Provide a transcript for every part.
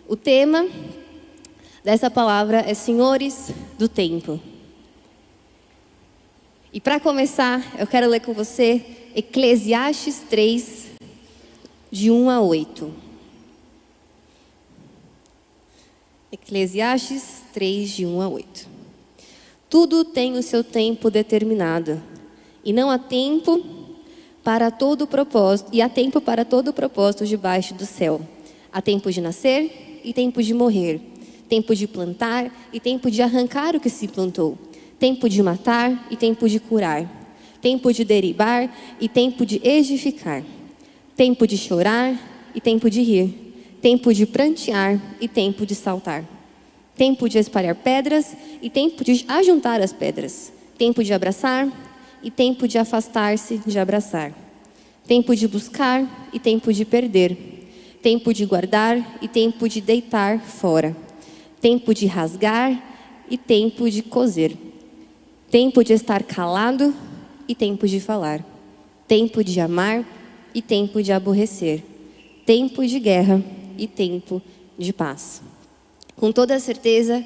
O tema dessa palavra é Senhores do Tempo. E para começar, eu quero ler com você Eclesiastes 3, de 1 a 8. Eclesiastes 3, de 1 a 8. Tudo tem o seu tempo determinado, e não há tempo para todo propósito, e há tempo para todo propósito debaixo do céu. Há tempo de nascer e tempo de morrer, tempo de plantar e tempo de arrancar o que se plantou, tempo de matar e tempo de curar, tempo de derribar e tempo de edificar, tempo de chorar e tempo de rir, tempo de prantear e tempo de saltar, tempo de espalhar pedras e tempo de ajuntar as pedras, tempo de abraçar e tempo de afastar-se de abraçar, tempo de buscar e tempo de perder, tempo de guardar e tempo de deitar fora, tempo de rasgar e tempo de coser, tempo de estar calado e tempo de falar, tempo de amar e tempo de aborrecer, tempo de guerra e tempo de paz. Com toda certeza,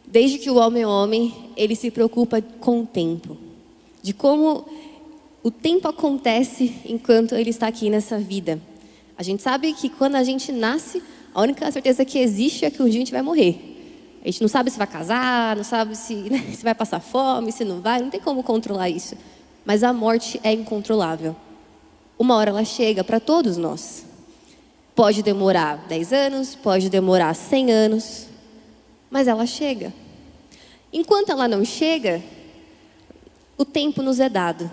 desde que o homem é homem, ele se preocupa com o tempo, de como o tempo acontece enquanto ele está aqui nessa vida. A gente sabe que quando a gente nasce, a única certeza que existe é que um dia a gente vai morrer. A gente não sabe se vai casar, não sabe se vai passar fome, se não vai, não tem como controlar isso. Mas a morte é incontrolável. Uma hora ela chega para todos nós. Pode demorar 10 anos, pode demorar 100 anos, mas ela chega. Enquanto ela não chega, o tempo nos é dado.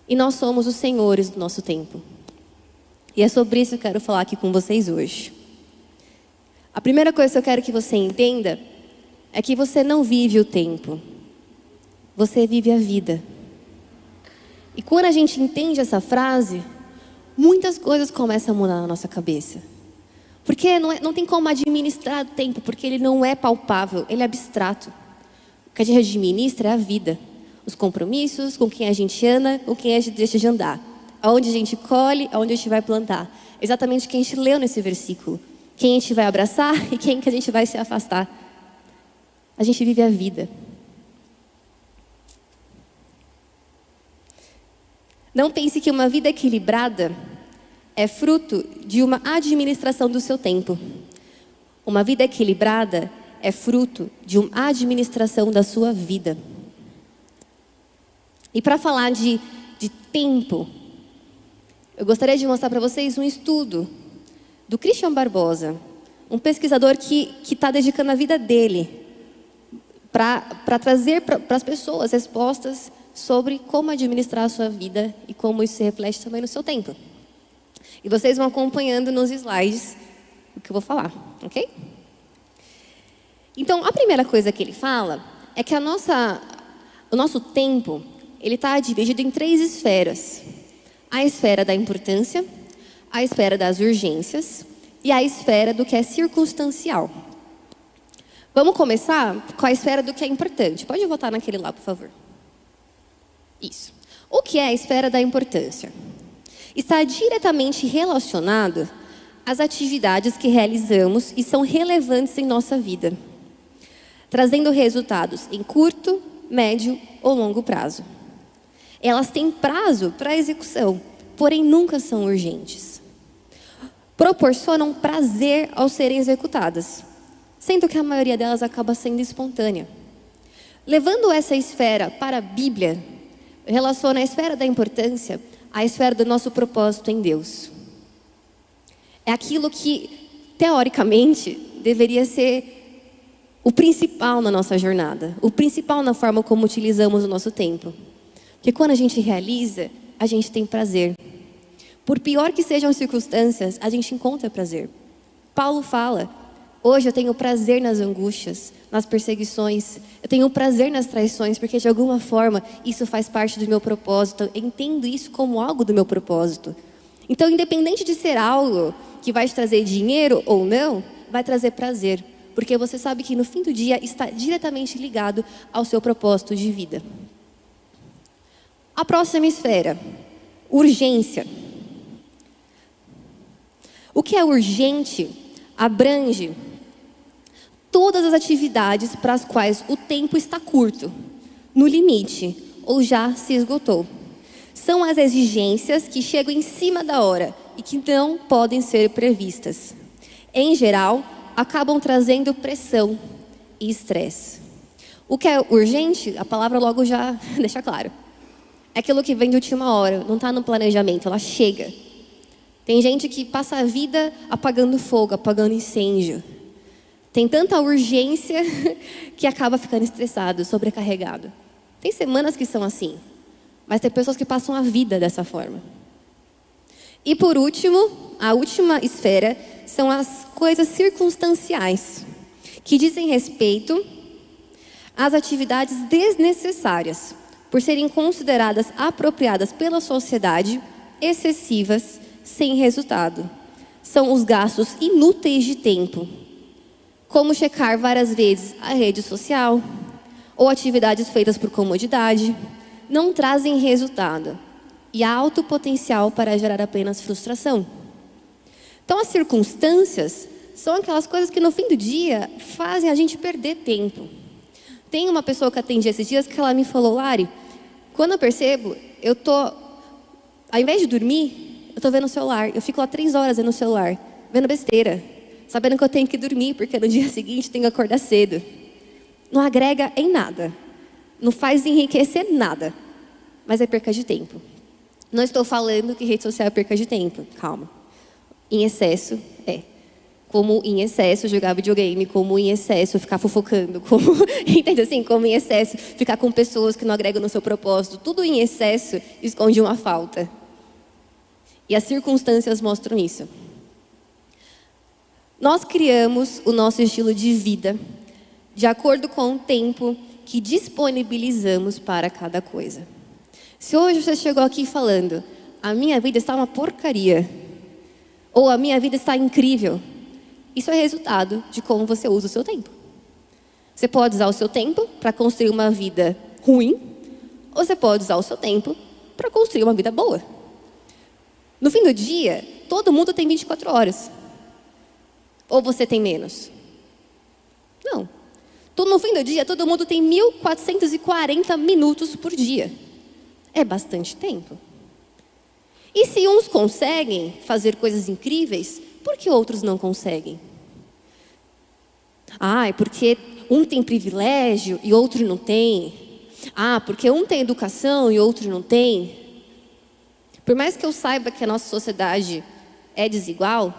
E nós somos os senhores do nosso tempo. E é sobre isso que eu quero falar aqui com vocês hoje. A primeira coisa que eu quero que você entenda é que você não vive o tempo. Você vive a vida. E quando a gente entende essa frase, muitas coisas começam a mudar na nossa cabeça. Porque não tem como administrar o tempo, porque ele não é palpável, ele é abstrato. O que a gente administra é a vida. Os compromissos, com quem a gente anda, com quem a gente deixa de andar. Aonde a gente colhe, aonde a gente vai plantar. Exatamente o que a gente leu nesse versículo. Quem a gente vai abraçar e quem que a gente vai se afastar. A gente vive a vida. Não pense que uma vida equilibrada é fruto de uma administração do seu tempo. Uma vida equilibrada é fruto de uma administração da sua vida. E para falar de tempo, eu gostaria de mostrar para vocês um estudo do Christian Barbosa, um pesquisador que está dedicando a vida dele para trazer para as pessoas respostas sobre como administrar a sua vida e como isso se reflete também no seu tempo. E vocês vão acompanhando nos slides o que eu vou falar, ok? Então, a primeira coisa que ele fala é que o nosso tempo, ele está dividido em 3 esferas. A esfera da importância, a esfera das urgências e a esfera do que é circunstancial. Vamos começar com a esfera do que é importante. Pode voltar naquele lá, por favor. Isso. O que é a esfera da importância? Está diretamente relacionado às atividades que realizamos e são relevantes em nossa vida, trazendo resultados em curto, médio ou longo prazo. Elas têm prazo para execução, porém nunca são urgentes. Proporcionam prazer ao serem executadas, sendo que a maioria delas acaba sendo espontânea. Levando essa esfera para a Bíblia, relaciona a esfera da importância à esfera do nosso propósito em Deus. É aquilo que, teoricamente, deveria ser o principal na nossa jornada, o principal na forma como utilizamos o nosso tempo. Porque quando a gente realiza, a gente tem prazer. Por pior que sejam as circunstâncias, a gente encontra prazer. Paulo fala, hoje eu tenho prazer nas angústias, nas perseguições, eu tenho prazer nas traições, porque de alguma forma isso faz parte do meu propósito, eu entendo isso como algo do meu propósito. Então, independente de ser algo que vai te trazer dinheiro ou não, vai trazer prazer, porque você sabe que no fim do dia está diretamente ligado ao seu propósito de vida. A próxima esfera, urgência. O que é urgente abrange todas as atividades para as quais o tempo está curto, no limite, ou já se esgotou. São as exigências que chegam em cima da hora e que não podem ser previstas. Em geral, acabam trazendo pressão e estresse. O que é urgente, a palavra logo já deixa claro. É aquilo que vem de última hora, não está no planejamento, ela chega. Tem gente que passa a vida apagando fogo, apagando incêndio. Tem tanta urgência que acaba ficando estressado, sobrecarregado. Tem semanas que são assim, mas tem pessoas que passam a vida dessa forma. E por último, a última esfera são as coisas circunstanciais, que dizem respeito às atividades desnecessárias, por serem consideradas apropriadas pela sociedade, excessivas, sem resultado. São os gastos inúteis de tempo, como checar várias vezes a rede social, ou atividades feitas por comodidade, não trazem resultado e há alto potencial para gerar apenas frustração. Então, as circunstâncias são aquelas coisas que no fim do dia fazem a gente perder tempo. Tem uma pessoa que atendi esses dias que ela me falou: Lari, quando eu percebo, ao invés de dormir, eu estou vendo o celular. Eu fico lá 3 horas vendo o celular, vendo besteira, sabendo que eu tenho que dormir, porque no dia seguinte tenho que acordar cedo. Não agrega em nada, não faz enriquecer nada, mas é perca de tempo. Não estou falando que rede social é perca de tempo, calma. Em excesso, como em excesso jogar videogame, como em excesso ficar fofocando, como, entende assim? Como em excesso ficar com pessoas que não agregam no seu propósito. Tudo em excesso esconde uma falta. E as circunstâncias mostram isso. Nós criamos o nosso estilo de vida de acordo com o tempo que disponibilizamos para cada coisa. Se hoje você chegou aqui falando: a minha vida está uma porcaria, ou a minha vida está incrível, isso é resultado de como você usa o seu tempo. Você pode usar o seu tempo para construir uma vida ruim, ou você pode usar o seu tempo para construir uma vida boa. No fim do dia, todo mundo tem 24 horas. Ou você tem menos? Não. No fim do dia, todo mundo tem 1.440 minutos por dia. É bastante tempo. E se uns conseguem fazer coisas incríveis, por que outros não conseguem? É porque um tem privilégio e outro não tem. Porque um tem educação e outro não tem. Por mais que eu saiba que a nossa sociedade é desigual,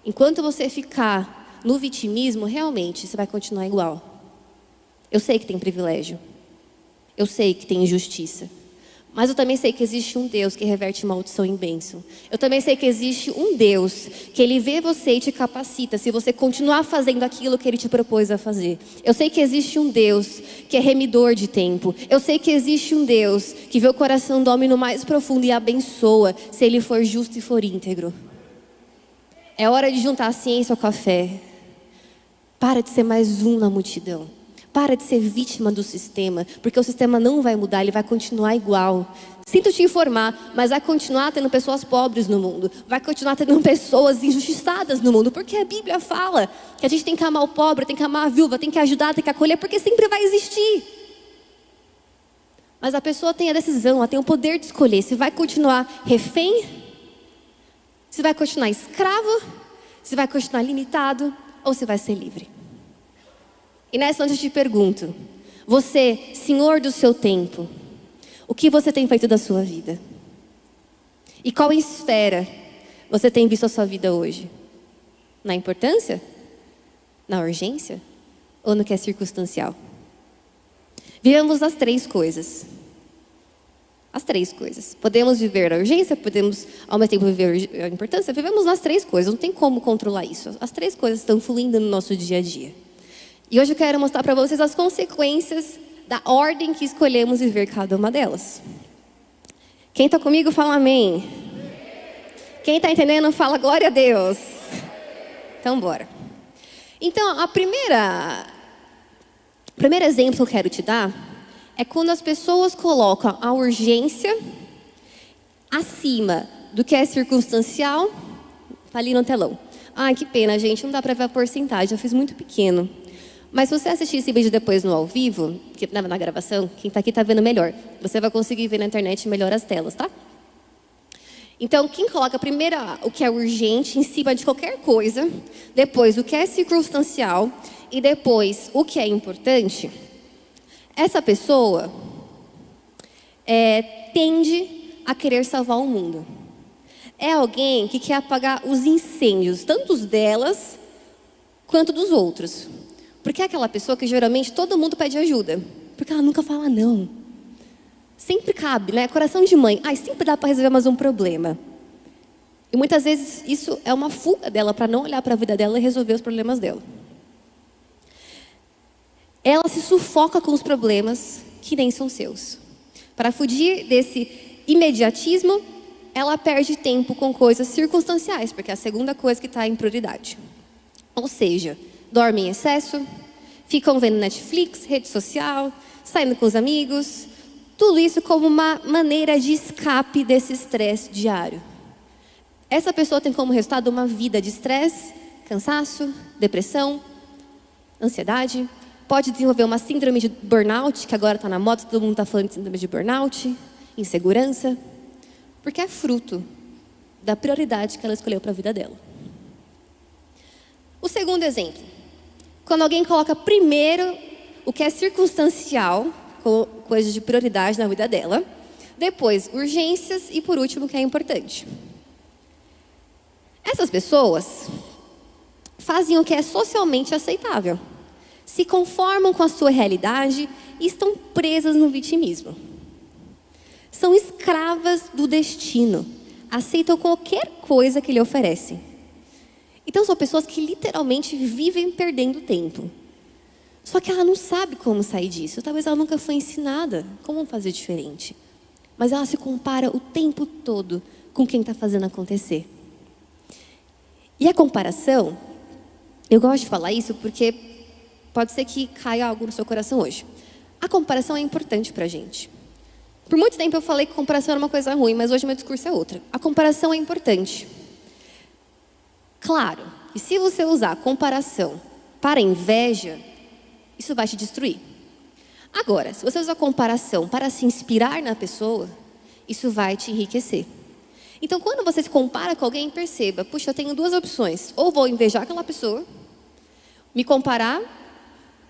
enquanto você ficar no vitimismo, realmente você vai continuar igual. Eu sei que tem privilégio. Eu sei que tem injustiça. Mas eu também sei que existe um Deus que reverte maldição em bênção. Eu também sei que existe um Deus que Ele vê você e te capacita se você continuar fazendo aquilo que Ele te propôs a fazer. Eu sei que existe um Deus que é remidor de tempo. Eu sei que existe um Deus que vê o coração do homem no mais profundo e abençoa se ele for justo e for íntegro. É hora de juntar a ciência com a fé. Para de ser mais um na multidão. Para de ser vítima do sistema, porque o sistema não vai mudar, ele vai continuar igual. Sinto te informar, mas vai continuar tendo pessoas pobres no mundo. Vai continuar tendo pessoas injustiçadas no mundo, porque a Bíblia fala que a gente tem que amar o pobre, tem que amar a viúva, tem que ajudar, tem que acolher, porque sempre vai existir. Mas a pessoa tem a decisão, ela tem o poder de escolher se vai continuar refém, se vai continuar escravo, se vai continuar limitado ou se vai ser livre. E nessa noite eu te pergunto: você, senhor do seu tempo, o que você tem feito da sua vida? E qual esfera você tem visto a sua vida hoje? Na importância? Na urgência? Ou no que é circunstancial? Vivemos as 3 coisas. As 3 coisas. Podemos viver a urgência, podemos ao mesmo tempo viver a importância. Vivemos nas 3 coisas, não tem como controlar isso. As 3 coisas estão fluindo no nosso dia a dia. E hoje eu quero mostrar para vocês as consequências da ordem que escolhemos viver cada uma delas. Quem está comigo, fala amém. Quem está entendendo, fala glória a Deus. Então, bora. Então, o primeiro exemplo que eu quero te dar é quando as pessoas colocam a urgência acima do que é circunstancial, está ali no telão, Ai, que pena, gente, não dá para ver a porcentagem, eu fiz muito pequeno. Mas se você assistir esse vídeo depois no ao vivo, que na gravação, quem está aqui está vendo melhor. Você vai conseguir ver na internet melhor as telas, tá? Então, quem coloca primeiro o que é urgente em cima de qualquer coisa, depois o que é circunstancial e depois o que é importante, essa pessoa tende a querer salvar o mundo. É alguém que quer apagar os incêndios, tanto os delas quanto dos outros. Porque é aquela pessoa que geralmente todo mundo pede ajuda. Porque ela nunca fala não. Sempre cabe, né? Coração de mãe. Ai, sempre dá para resolver mais um problema. E muitas vezes isso é uma fuga dela para não olhar para a vida dela e resolver os problemas dela. Ela se sufoca com os problemas que nem são seus. Para fugir desse imediatismo, ela perde tempo com coisas circunstanciais, porque é a segunda coisa que está em prioridade. Ou seja, dormem em excesso, ficam vendo Netflix, rede social, saindo com os amigos, tudo isso como uma maneira de escape desse estresse diário. Essa pessoa tem como resultado uma vida de estresse, cansaço, depressão, ansiedade. Pode desenvolver uma síndrome de burnout, que agora está na moda, todo mundo está falando de síndrome de burnout, insegurança, porque é fruto da prioridade que ela escolheu para a vida dela. O segundo exemplo, quando alguém coloca primeiro o que é circunstancial, coisas de prioridade na vida dela, depois urgências e por último o que é importante. Essas pessoas fazem o que é socialmente aceitável, se conformam com a sua realidade e estão presas no vitimismo. São escravas do destino, aceitam qualquer coisa que lhe oferecem. Então são pessoas que literalmente vivem perdendo tempo. Só que ela não sabe como sair disso, talvez ela nunca foi ensinada como fazer diferente. Mas ela se compara o tempo todo com quem está fazendo acontecer. E a comparação, eu gosto de falar isso porque pode ser que caia algo no seu coração hoje. A comparação é importante para a gente. Por muito tempo eu falei que comparação era uma coisa ruim, mas hoje meu discurso é outra. A comparação é importante. Claro, que se você usar a comparação para inveja, isso vai te destruir. Agora, se você usar a comparação para se inspirar na pessoa, isso vai te enriquecer. Então, quando você se compara com alguém, perceba, puxa, eu tenho duas opções. Ou vou invejar aquela pessoa, me comparar,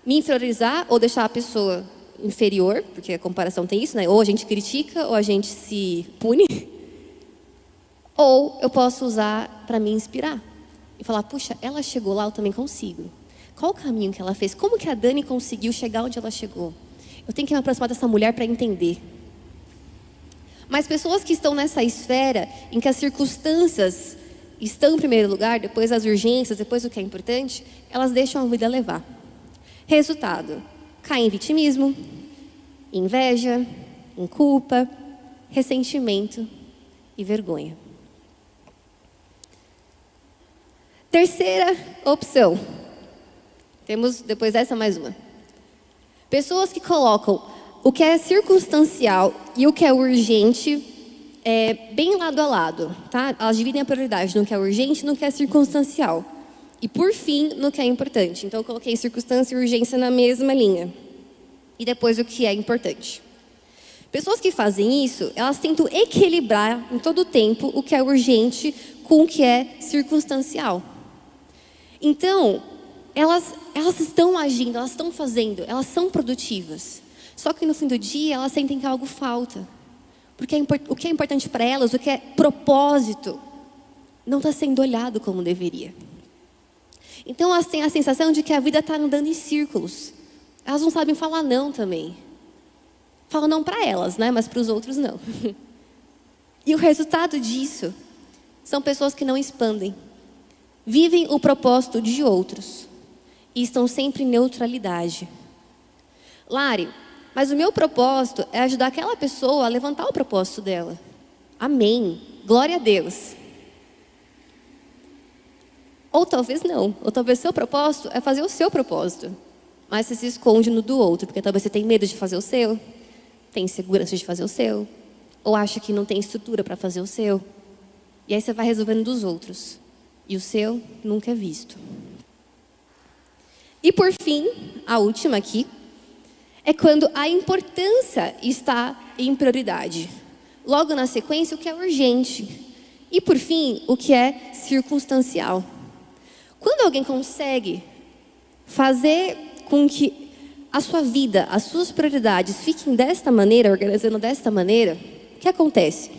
me inferiorizar ou deixar a pessoa inferior, porque a comparação tem isso, né? Ou a gente critica ou a gente se pune. Ou eu posso usar para me inspirar e falar, puxa, ela chegou lá, eu também consigo. Qual o caminho que ela fez? Como que a Dani conseguiu chegar onde ela chegou? Eu tenho que me aproximar dessa mulher para entender. Mas pessoas que estão nessa esfera em que as circunstâncias estão em primeiro lugar, depois as urgências, depois o que é importante, elas deixam a vida levar. Resultado, cai em vitimismo, inveja, em culpa, ressentimento e vergonha. Terceira opção. Temos depois dessa mais uma. Pessoas que colocam o que é circunstancial e o que é urgente bem lado a lado, tá? Elas dividem a prioridade no que é urgente e no que é circunstancial. E por fim, no que é importante. Então eu coloquei circunstância e urgência na mesma linha. E depois o que é importante. Pessoas que fazem isso, elas tentam equilibrar em todo o tempo o que é urgente com o que é circunstancial. Então, elas estão agindo, elas estão fazendo, elas são produtivas. Só que no fim do dia, elas sentem que algo falta. Porque o que é importante para elas, o que é propósito, não está sendo olhado como deveria. Então, elas têm a sensação de que a vida está andando em círculos. Elas não sabem falar não também. Falam não para elas, né? Mas para os outros não. E o resultado disso são pessoas que não expandem. Vivem o propósito de outros. E estão sempre em neutralidade. Lari, mas o meu propósito é ajudar aquela pessoa a levantar o propósito dela. Amém. Glória a Deus. Ou talvez não. Ou talvez seu propósito é fazer o seu propósito. Mas você se esconde no do outro. Porque talvez você tenha medo de fazer o seu. Tem insegurança de fazer o seu. Ou acha que não tem estrutura para fazer o seu. E aí você vai resolvendo dos outros. e o seu nunca é visto. E por fim, a última aqui, é quando a importância está em prioridade. Logo na sequência, o que é urgente. E por fim, o que é circunstancial. Quando alguém consegue fazer com que a sua vida, as suas prioridades fiquem desta maneira, organizando desta maneira, o que acontece?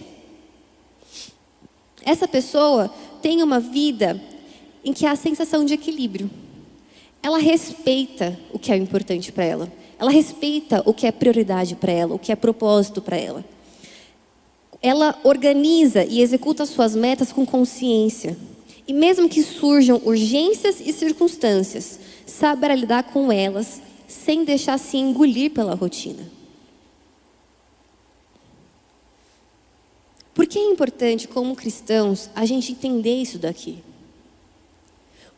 Essa pessoa tem uma vida em que há a sensação de equilíbrio. Ela respeita o que é importante para ela. Ela respeita o que é prioridade para ela, o que é propósito para ela. Ela organiza e executa suas metas com consciência. E mesmo que surjam urgências e circunstâncias, saberá lidar com elas sem deixar se engolir pela rotina. Por que é importante, como cristãos, a gente entender isso daqui?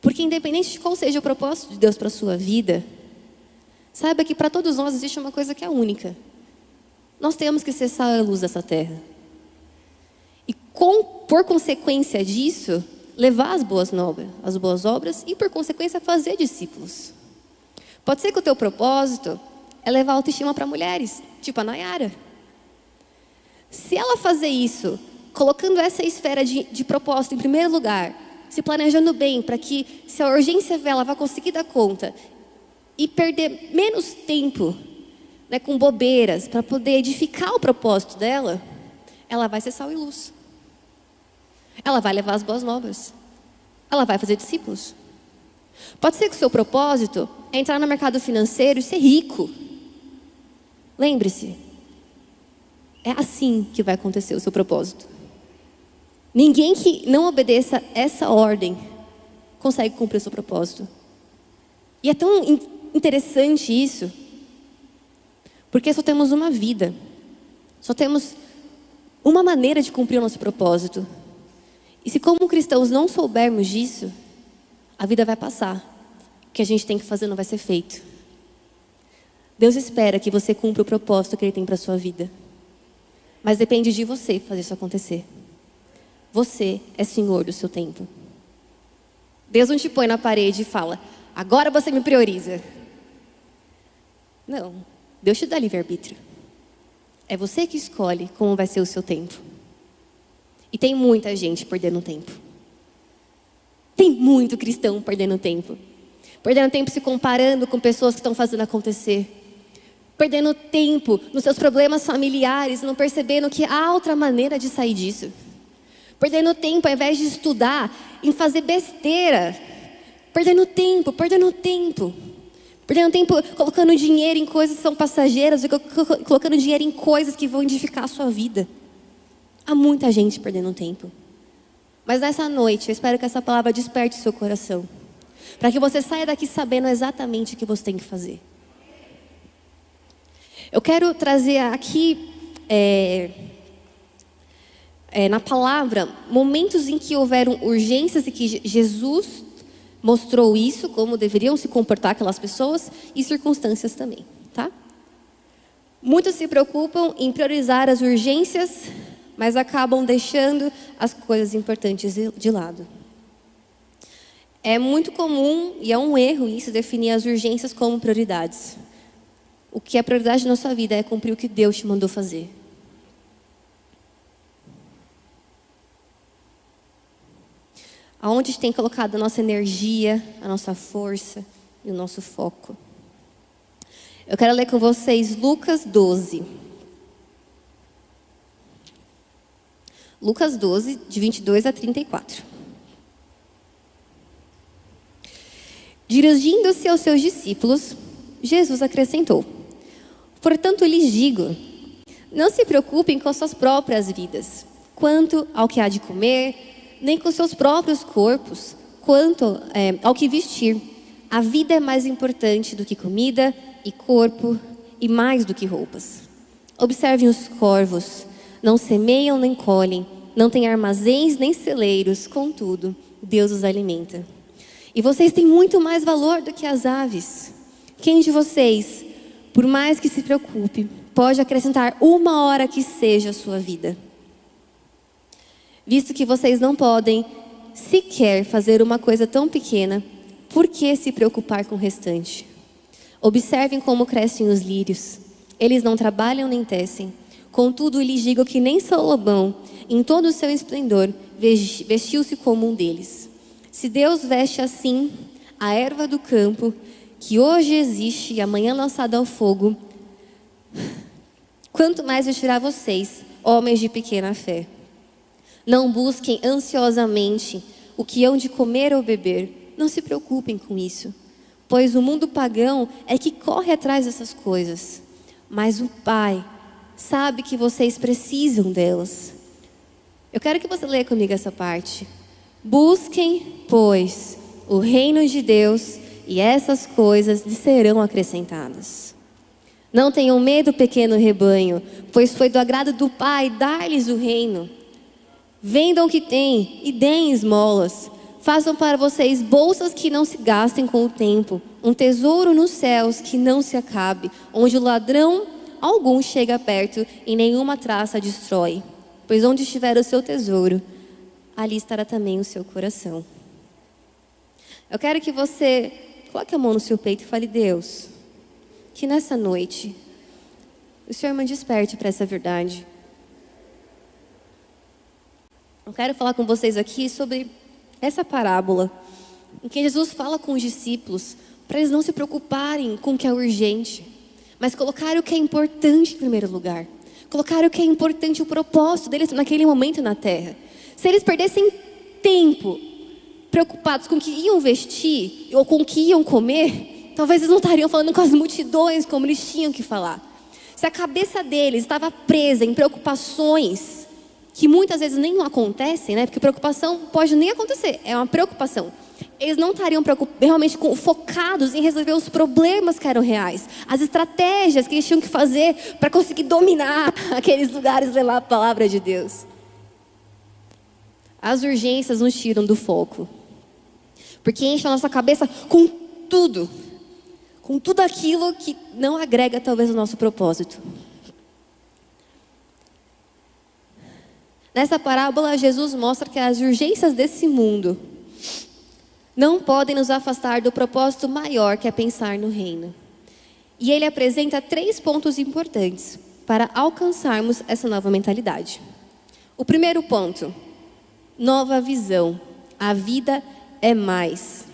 Porque independente de qual seja o propósito de Deus para a sua vida, saiba que para todos nós existe uma coisa que é única. Nós temos que ser sal e luz dessa terra. E por consequência disso, levar as boas obras e por consequência fazer discípulos. Pode ser que o teu propósito é levar autoestima para mulheres, tipo a Nayara. Se ela fazer isso, colocando essa esfera de propósito em primeiro lugar, se planejando bem para que, se a urgência vier, ela vai conseguir dar conta e perder menos tempo, né, com bobeiras para poder edificar o propósito dela, ela vai ser sal e luz. Ela vai levar as boas novas. Ela vai fazer discípulos. Pode ser que o seu propósito é entrar no mercado financeiro e ser rico. Lembre-se, é assim que vai acontecer o seu propósito. Ninguém que não obedeça essa ordem consegue cumprir o seu propósito. E é tão interessante isso, porque só temos uma vida. Só temos uma maneira de cumprir o nosso propósito. E se como cristãos não soubermos disso, a vida vai passar. O que a gente tem que fazer não vai ser feito. Deus espera que você cumpra o propósito que Ele tem para a sua vida. Mas depende de você fazer isso acontecer. Você é senhor do seu tempo. Deus não te põe na parede e fala, agora você me prioriza. Não, Deus te dá livre-arbítrio. É você que escolhe como vai ser o seu tempo. E tem muita gente perdendo tempo. Tem muito cristão perdendo tempo. Perdendo tempo se comparando com pessoas que estão fazendo acontecer. Perdendo tempo nos seus problemas familiares, não percebendo que há outra maneira de sair disso. Perdendo tempo ao invés de estudar, em fazer besteira. Perdendo tempo. Perdendo tempo colocando dinheiro em coisas que são passageiras, e colocando dinheiro em coisas que vão edificar a sua vida. Há muita gente perdendo tempo. Mas nessa noite, eu espero que essa palavra desperte o seu coração. Para que você saia daqui sabendo exatamente o que você tem que fazer. Eu quero trazer aqui, na palavra, momentos em que houveram urgências e que Jesus mostrou isso, como deveriam se comportar aquelas pessoas, e circunstâncias também, tá? Muitos se preocupam em priorizar as urgências, mas acabam deixando as coisas importantes de lado. É muito comum, e é um erro isso, definir as urgências como prioridades. O que é prioridade na sua vida é cumprir o que Deus te mandou fazer. Aonde a gente tem colocado a nossa energia, a nossa força e o nosso foco. Eu quero ler com vocês Lucas 12. Lucas 12, de 22 a 34. Dirigindo-se aos seus discípulos, Jesus acrescentou: portanto, lhes digo, não se preocupem com suas próprias vidas, quanto ao que há de comer, nem com seus próprios corpos, quanto ao que vestir. A vida é mais importante do que comida e corpo, e mais do que roupas. Observem os corvos, não semeiam nem colhem, não têm armazéns nem celeiros, contudo, Deus os alimenta. E vocês têm muito mais valor do que as aves. Quem de vocês, por mais que se preocupe, pode acrescentar uma hora que seja a sua vida? Visto que vocês não podem se quer fazer uma coisa tão pequena, por que se preocupar com o restante? Observem como crescem os lírios. Eles não trabalham nem tecem. Contudo, lhes digo que nem Salomão, em todo o seu esplendor, vestiu-se como um deles. Se Deus veste assim a erva do campo, que hoje existe e amanhã lançada ao fogo, quanto mais vestirá vocês, homens de pequena fé. Não busquem ansiosamente o que hão de comer ou beber. Não se preocupem com isso, pois o mundo pagão é que corre atrás dessas coisas. Mas o Pai sabe que vocês precisam delas. Eu quero que você leia comigo essa parte. Busquem, pois, o reino de Deus, e essas coisas lhes serão acrescentadas. Não tenham medo, pequeno rebanho, pois foi do agrado do Pai dar-lhes o reino. Vendam o que têm e deem esmolas. Façam para vocês bolsas que não se gastem com o tempo, um tesouro nos céus que não se acabe, onde o ladrão algum chega perto e nenhuma traça destrói. Pois onde estiver o seu tesouro, ali estará também o seu coração. Eu quero que você coloque a mão no seu peito e fale: Deus, que nessa noite o Senhor me desperte para essa verdade. Eu quero falar com vocês aqui sobre essa parábola em que Jesus fala com os discípulos para eles não se preocuparem com o que é urgente, mas colocarem o que é importante em primeiro lugar. Colocarem o que é importante, o propósito deles naquele momento na terra. Se eles perdessem tempo preocupados com o que iam vestir ou com o que iam comer, talvez eles não estariam falando com as multidões como eles tinham que falar. Se a cabeça deles estava presa em preocupações que muitas vezes nem acontecem, né? Porque preocupação pode nem acontecer, é uma preocupação. Eles não estariam realmente focados em resolver os problemas que eram reais, as estratégias que eles tinham que fazer para conseguir dominar aqueles lugares e levar a palavra de Deus. As urgências nos tiram do foco, porque enchem a nossa cabeça com tudo aquilo que não agrega talvez o nosso propósito. Nessa parábola, Jesus mostra que as urgências desse mundo não podem nos afastar do propósito maior, que é pensar no reino. E ele apresenta 3 pontos importantes para alcançarmos essa nova mentalidade. O primeiro ponto: nova visão. A vida é mais.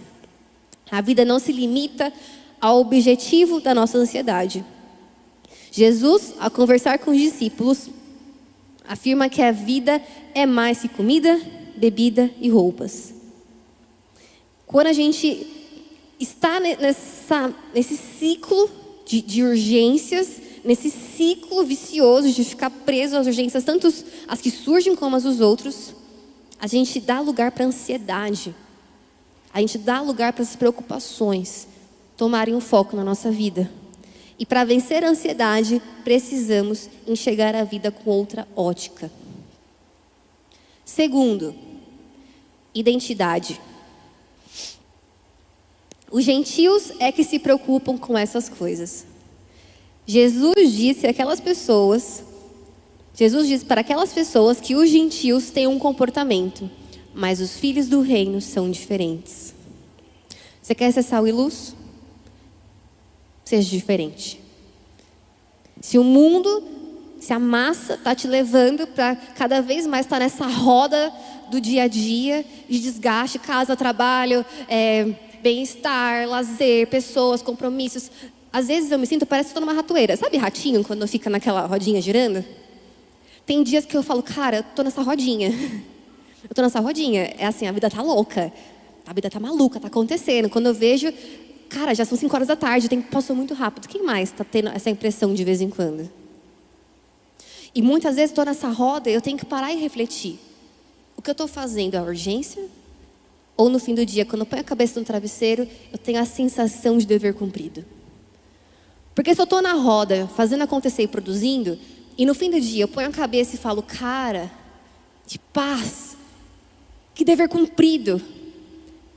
A vida não se limita ao objetivo da nossa ansiedade. Jesus, ao conversar com os discípulos, afirma que a vida é mais que comida, bebida e roupas. Quando a gente está nesse ciclo de urgências, nesse ciclo vicioso de ficar preso às urgências, tanto as que surgem como as dos outros, a gente dá lugar para a ansiedade. A gente dá lugar para as preocupações tomarem um foco na nossa vida. E para vencer a ansiedade, precisamos enxergar a vida com outra ótica. Segundo, identidade. Os gentios é que se preocupam com essas coisas. Jesus disse para aquelas pessoas que os gentios têm um comportamento, mas os filhos do reino são diferentes. Você quer ser sal e luz? Seja diferente. Se o mundo, se a massa está te levando para cada vez mais estar nessa roda do dia a dia, de desgaste, casa, trabalho, bem-estar, lazer, pessoas, compromissos. Às vezes eu me sinto, parece que estou numa ratoeira. Sabe ratinho, quando fica naquela rodinha girando? Tem dias que eu falo, cara, eu estou nessa rodinha. Eu estou nessa rodinha. É assim, a vida está louca. A vida está maluca, está acontecendo. Quando eu vejo, cara, já são 5 horas da tarde, o tempo passou muito rápido. Quem mais está tendo essa impressão de vez em quando? E muitas vezes estou nessa roda e eu tenho que parar e refletir. O que eu estou fazendo é urgência? Ou no fim do dia, quando eu ponho a cabeça no travesseiro, eu tenho a sensação de dever cumprido? Porque se eu estou na roda, fazendo acontecer e produzindo, e no fim do dia eu ponho a cabeça e falo, cara, que paz, que dever cumprido,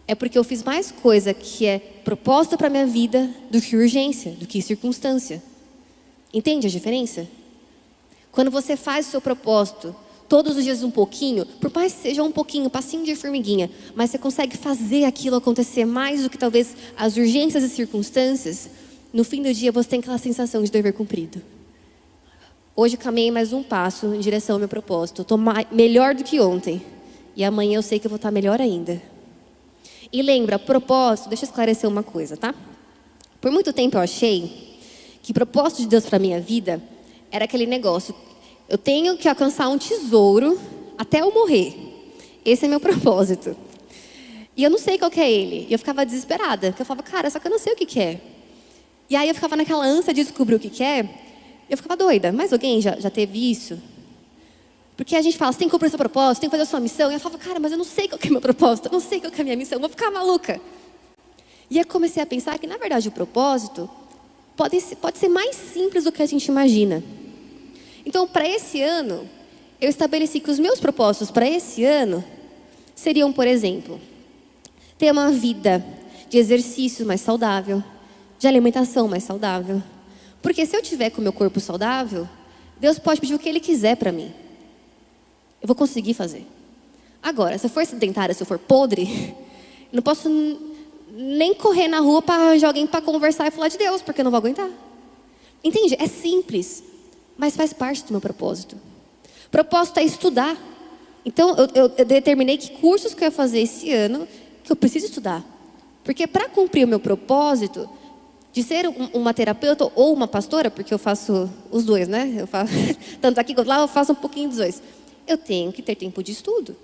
é porque eu fiz mais coisa que é proposta para a minha vida do que urgência, do que circunstância. Entende a diferença? Quando você faz o seu propósito, todos os dias um pouquinho, por mais que seja um pouquinho, passinho de formiguinha, mas você consegue fazer aquilo acontecer mais do que talvez as urgências e circunstâncias, no fim do dia você tem aquela sensação de dever cumprido. Hoje caminhei mais um passo em direção ao meu propósito. Estou melhor do que ontem. E amanhã eu sei que eu vou estar melhor ainda. E lembra, propósito, deixa eu esclarecer uma coisa, tá? Por muito tempo eu achei que o propósito de Deus para a minha vida era aquele negócio. Eu tenho que alcançar um tesouro até eu morrer. Esse é meu propósito. E eu não sei qual que é ele. E eu ficava desesperada. Porque eu falava, cara, só que eu não sei o que que é. E aí eu ficava naquela ânsia de descobrir o que que é. Eu ficava doida. Mas alguém já teve isso? Porque a gente fala, você tem que cumprir seu propósito, tem que fazer a sua missão. E eu falava, cara, mas eu não sei qual que é o meu propósito. Eu não sei qual que é a minha missão. Eu vou ficar maluca. E aí eu comecei a pensar que, na verdade, o propósito pode ser mais simples do que a gente imagina. Então, para esse ano, eu estabeleci que os meus propósitos para esse ano seriam, por exemplo, ter uma vida de exercício mais saudável, de alimentação mais saudável. Porque se eu tiver com o meu corpo saudável, Deus pode pedir o que Ele quiser para mim. Eu vou conseguir fazer. Agora, se eu for sedentária, se eu for podre, não posso nem correr na rua para arranjar alguém para conversar e falar de Deus, porque eu não vou aguentar. Entende? É simples, mas faz parte do meu propósito. O propósito é estudar. Então, eu determinei que cursos que eu ia fazer esse ano, que eu preciso estudar. Porque para cumprir o meu propósito, de ser uma terapeuta ou uma pastora, porque eu faço os dois, né? Eu faço, tanto aqui quanto lá, eu faço um pouquinho dos dois. Eu tenho que ter tempo de estudo.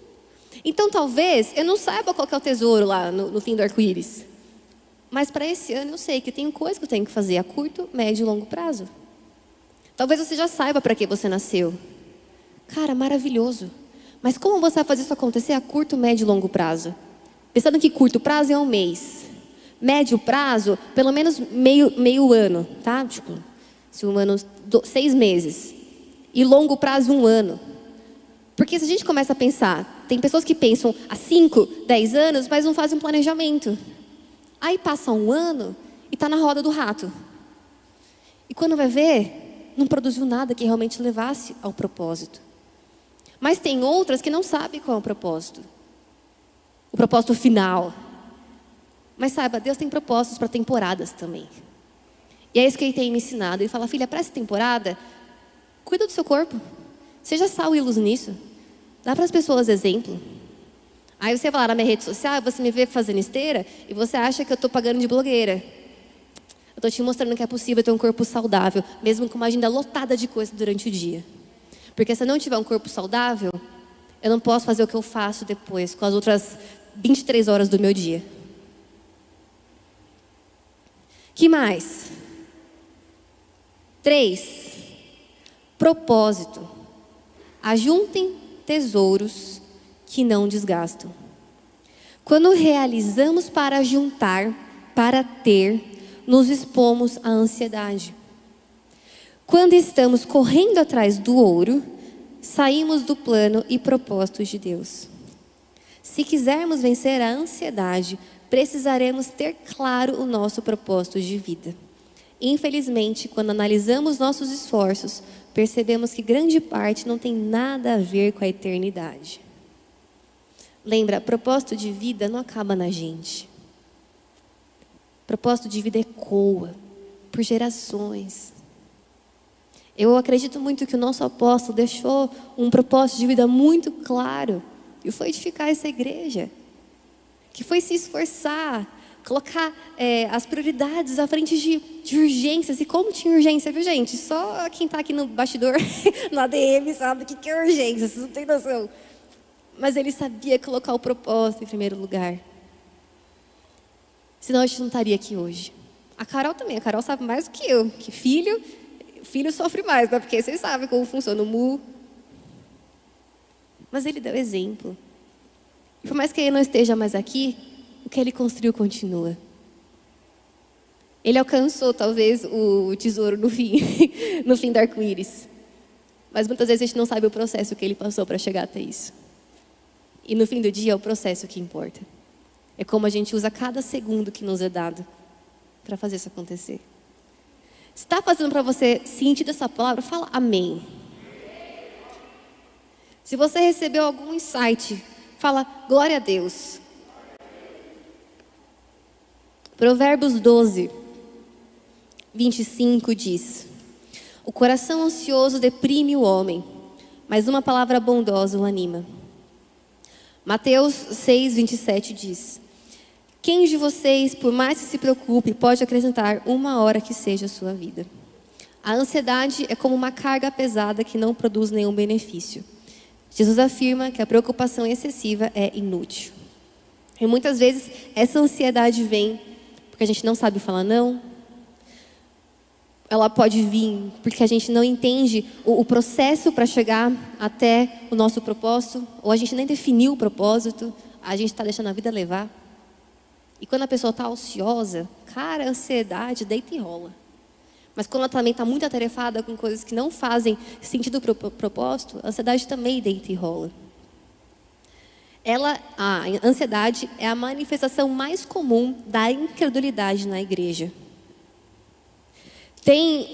Então, talvez, eu não saiba qual que é o tesouro lá no fim do arco-íris. Mas para esse ano, eu sei que tem coisa que eu tenho que fazer a curto, médio e longo prazo. Talvez você já saiba para que você nasceu. Cara, maravilhoso. Mas como você vai fazer isso acontecer a curto, médio e longo prazo? Pensando que curto prazo é um mês. Médio prazo, pelo menos meio ano, tá? Tipo, se um ano, 6 meses. E longo prazo, 1 ano. Porque se a gente começa a pensar, tem pessoas que pensam há 5, 10 anos, mas não fazem um planejamento. Aí passa 1 ano e está na roda do rato. E quando vai ver, não produziu nada que realmente levasse ao propósito. Mas tem outras que não sabem qual é o propósito. O propósito final. Mas saiba, Deus tem propósitos para temporadas também. E é isso que Ele tem me ensinado. Ele fala, filha, para essa temporada, cuida do seu corpo. Seja sal e luz nisso. Dá para as pessoas exemplo. Aí você vai lá na minha rede social, você me vê fazendo esteira, e você acha que eu estou pagando de blogueira. Eu estou te mostrando que é possível ter um corpo saudável, mesmo com uma agenda lotada de coisas durante o dia. Porque se eu não tiver um corpo saudável, eu não posso fazer o que eu faço depois, com as outras 23 horas do meu dia. Que mais? 3. Propósito. Ajuntem tesouros que não desgastam. Quando realizamos para juntar, para ter, nos expomos à ansiedade. Quando estamos correndo atrás do ouro, saímos do plano e propósitos de Deus. Se quisermos vencer a ansiedade, precisaremos ter claro o nosso propósito de vida. Infelizmente, quando analisamos nossos esforços, percebemos que grande parte não tem nada a ver com a eternidade. Lembra, propósito de vida não acaba na gente. Propósito de vida ecoa por gerações. Eu acredito muito que o nosso apóstolo deixou um propósito de vida muito claro. E foi edificar essa igreja. Que foi se esforçar, colocar as prioridades à frente de urgências. E como tinha urgência, viu, gente? Só quem está aqui no bastidor, no ADM, sabe o que é urgência, vocês não têm noção. Mas ele sabia colocar o propósito em primeiro lugar. Senão a gente não estaria aqui hoje. A Carol também, a Carol sabe mais do que eu, que filho sofre mais, né? Porque vocês sabem como funciona o MU. Mas ele deu exemplo. E por mais que ele não esteja mais aqui, o que ele construiu continua. Ele alcançou talvez o tesouro no fim, no fim do arco-íris. Mas muitas vezes a gente não sabe o processo que ele passou para chegar até isso. E no fim do dia é o processo que importa. É como a gente usa cada segundo que nos é dado para fazer isso acontecer. Se está fazendo para você sentido essa palavra, fala amém. Se você recebeu algum insight, fala glória a Deus. Provérbios 12, 25 diz: o coração ansioso deprime o homem, mas uma palavra bondosa o anima. Mateus 6, 27 diz: quem de vocês, por mais que se preocupe, pode acrescentar uma hora que seja a sua vida? A ansiedade é como uma carga pesada que não produz nenhum benefício. Jesus afirma que a preocupação excessiva é inútil. E muitas vezes essa ansiedade vem porque a gente não sabe falar não. Ela pode vir porque a gente não entende o processo para chegar até o nosso propósito, ou a gente nem definiu o propósito, a gente está deixando a vida levar. E quando a pessoa está ansiosa, cara, a ansiedade deita e rola. Mas quando ela também está muito atarefada com coisas que não fazem sentido para o propósito, a ansiedade também deita e rola. A ansiedade é a manifestação mais comum da incredulidade na igreja. Tem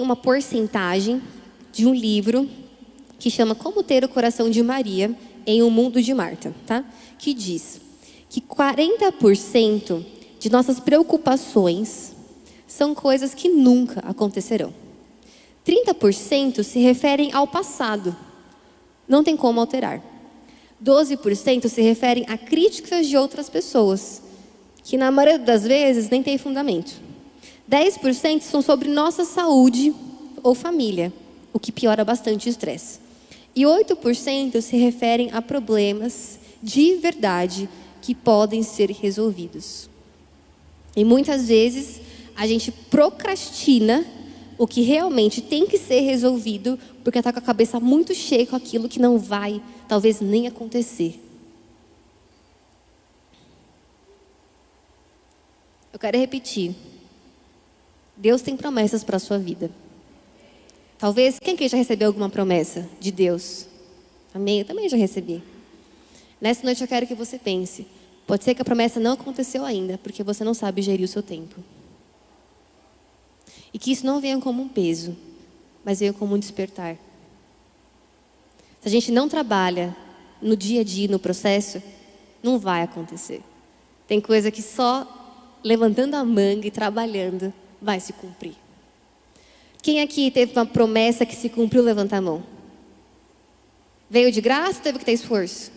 uma porcentagem de um livro que chama Como Ter o Coração de Maria em um Mundo de Marta, tá? Que diz que 40% de nossas preocupações são coisas que nunca acontecerão. 30% se referem ao passado, não tem como alterar. 12% se referem a críticas de outras pessoas, que na maioria das vezes nem tem fundamento. 10% são sobre nossa saúde ou família, o que piora bastante o estresse. E 8% se referem a problemas de verdade que podem ser resolvidos. E muitas vezes a gente procrastina o que realmente tem que ser resolvido porque está com a cabeça muito cheia com aquilo que não vai, talvez, nem acontecer. Eu quero repetir. Deus tem promessas para a sua vida. Talvez, quem aqui já recebeu alguma promessa de Deus? Amém? Eu também já recebi. Nessa noite eu quero que você pense. Pode ser que a promessa não aconteceu ainda, porque você não sabe gerir o seu tempo. E que isso não venha como um peso, mas venha como um despertar. Se a gente não trabalha no dia a dia, no processo, não vai acontecer. Tem coisa que só levantando a manga e trabalhando vai se cumprir. Quem aqui teve uma promessa que se cumpriu, levanta a mão. Veio de graça ou teve que ter esforço?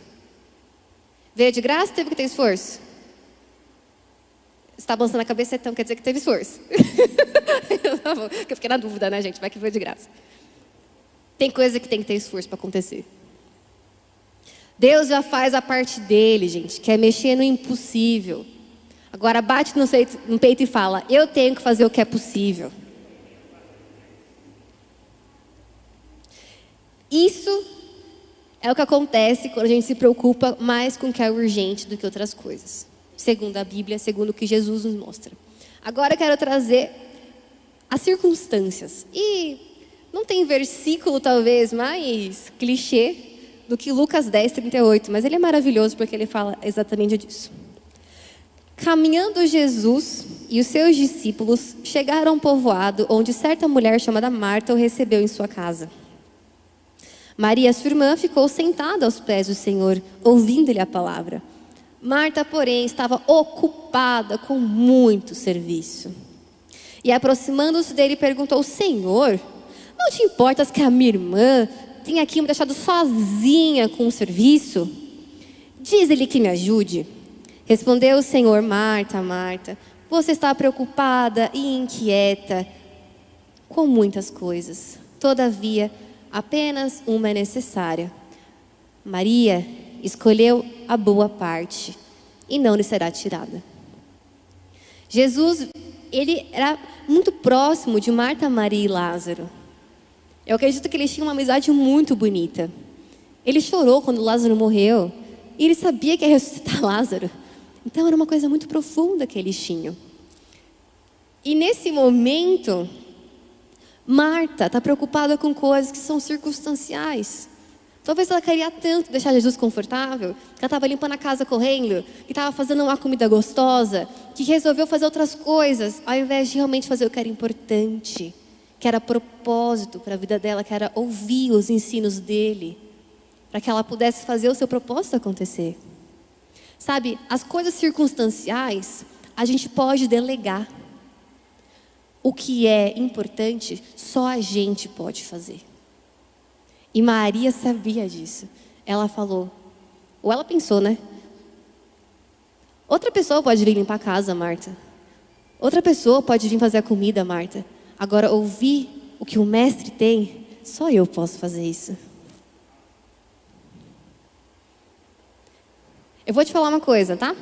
Veio de graça ou teve que ter esforço? Você está balançando a cabeça, então quer dizer que teve esforço. Eu fiquei na dúvida, né, gente? Vai que foi de graça. Tem coisa que tem que ter esforço para acontecer. Deus já faz a parte dele, gente, que é mexer no impossível. Agora bate no peito e fala: eu tenho que fazer o que é possível. Isso é o que acontece quando a gente se preocupa mais com o que é urgente do que outras coisas. Segundo a Bíblia, segundo o que Jesus nos mostra. Agora eu quero trazer as circunstâncias. E não tem versículo talvez mais clichê do que Lucas 10, 38. Mas ele é maravilhoso porque ele fala exatamente disso. Caminhando Jesus e os seus discípulos chegaram a um povoado onde certa mulher chamada Marta o recebeu em sua casa. Maria, sua irmã, ficou sentada aos pés do Senhor, ouvindo-lhe a palavra. Marta, porém, estava ocupada com muito serviço. E aproximando-se dele, perguntou: Senhor, não te importas que a minha irmã tenha aqui me deixado sozinha com o serviço? Diz-lhe que me ajude. Respondeu o Senhor: Marta, Marta, você está preocupada e inquieta com muitas coisas. Todavia, apenas uma é necessária. Maria escolheu a boa parte e não lhe será tirada. Jesus, ele era muito próximo de Marta, Maria e Lázaro. Eu acredito que eles tinham uma amizade muito bonita. Ele chorou quando Lázaro morreu e ele sabia que ia ressuscitar Lázaro. Então era uma coisa muito profunda que eles tinham. E nesse momento, Marta está preocupada com coisas que são circunstanciais. Talvez ela queria tanto deixar Jesus confortável, que ela estava limpando a casa correndo, que estava fazendo uma comida gostosa, que resolveu fazer outras coisas, ao invés de realmente fazer o que era importante, que era propósito para a vida dela, que era ouvir os ensinos dele, para que ela pudesse fazer o seu propósito acontecer. Sabe, as coisas circunstanciais, a gente pode delegar. O que é importante, só a gente pode fazer. E Maria sabia disso. Ela falou, ou ela pensou, né? Outra pessoa pode vir limpar a casa, Marta. Outra pessoa pode vir fazer a comida, Marta. Agora, ouvir o que o mestre tem, só eu posso fazer isso. Eu vou te falar uma coisa, tá?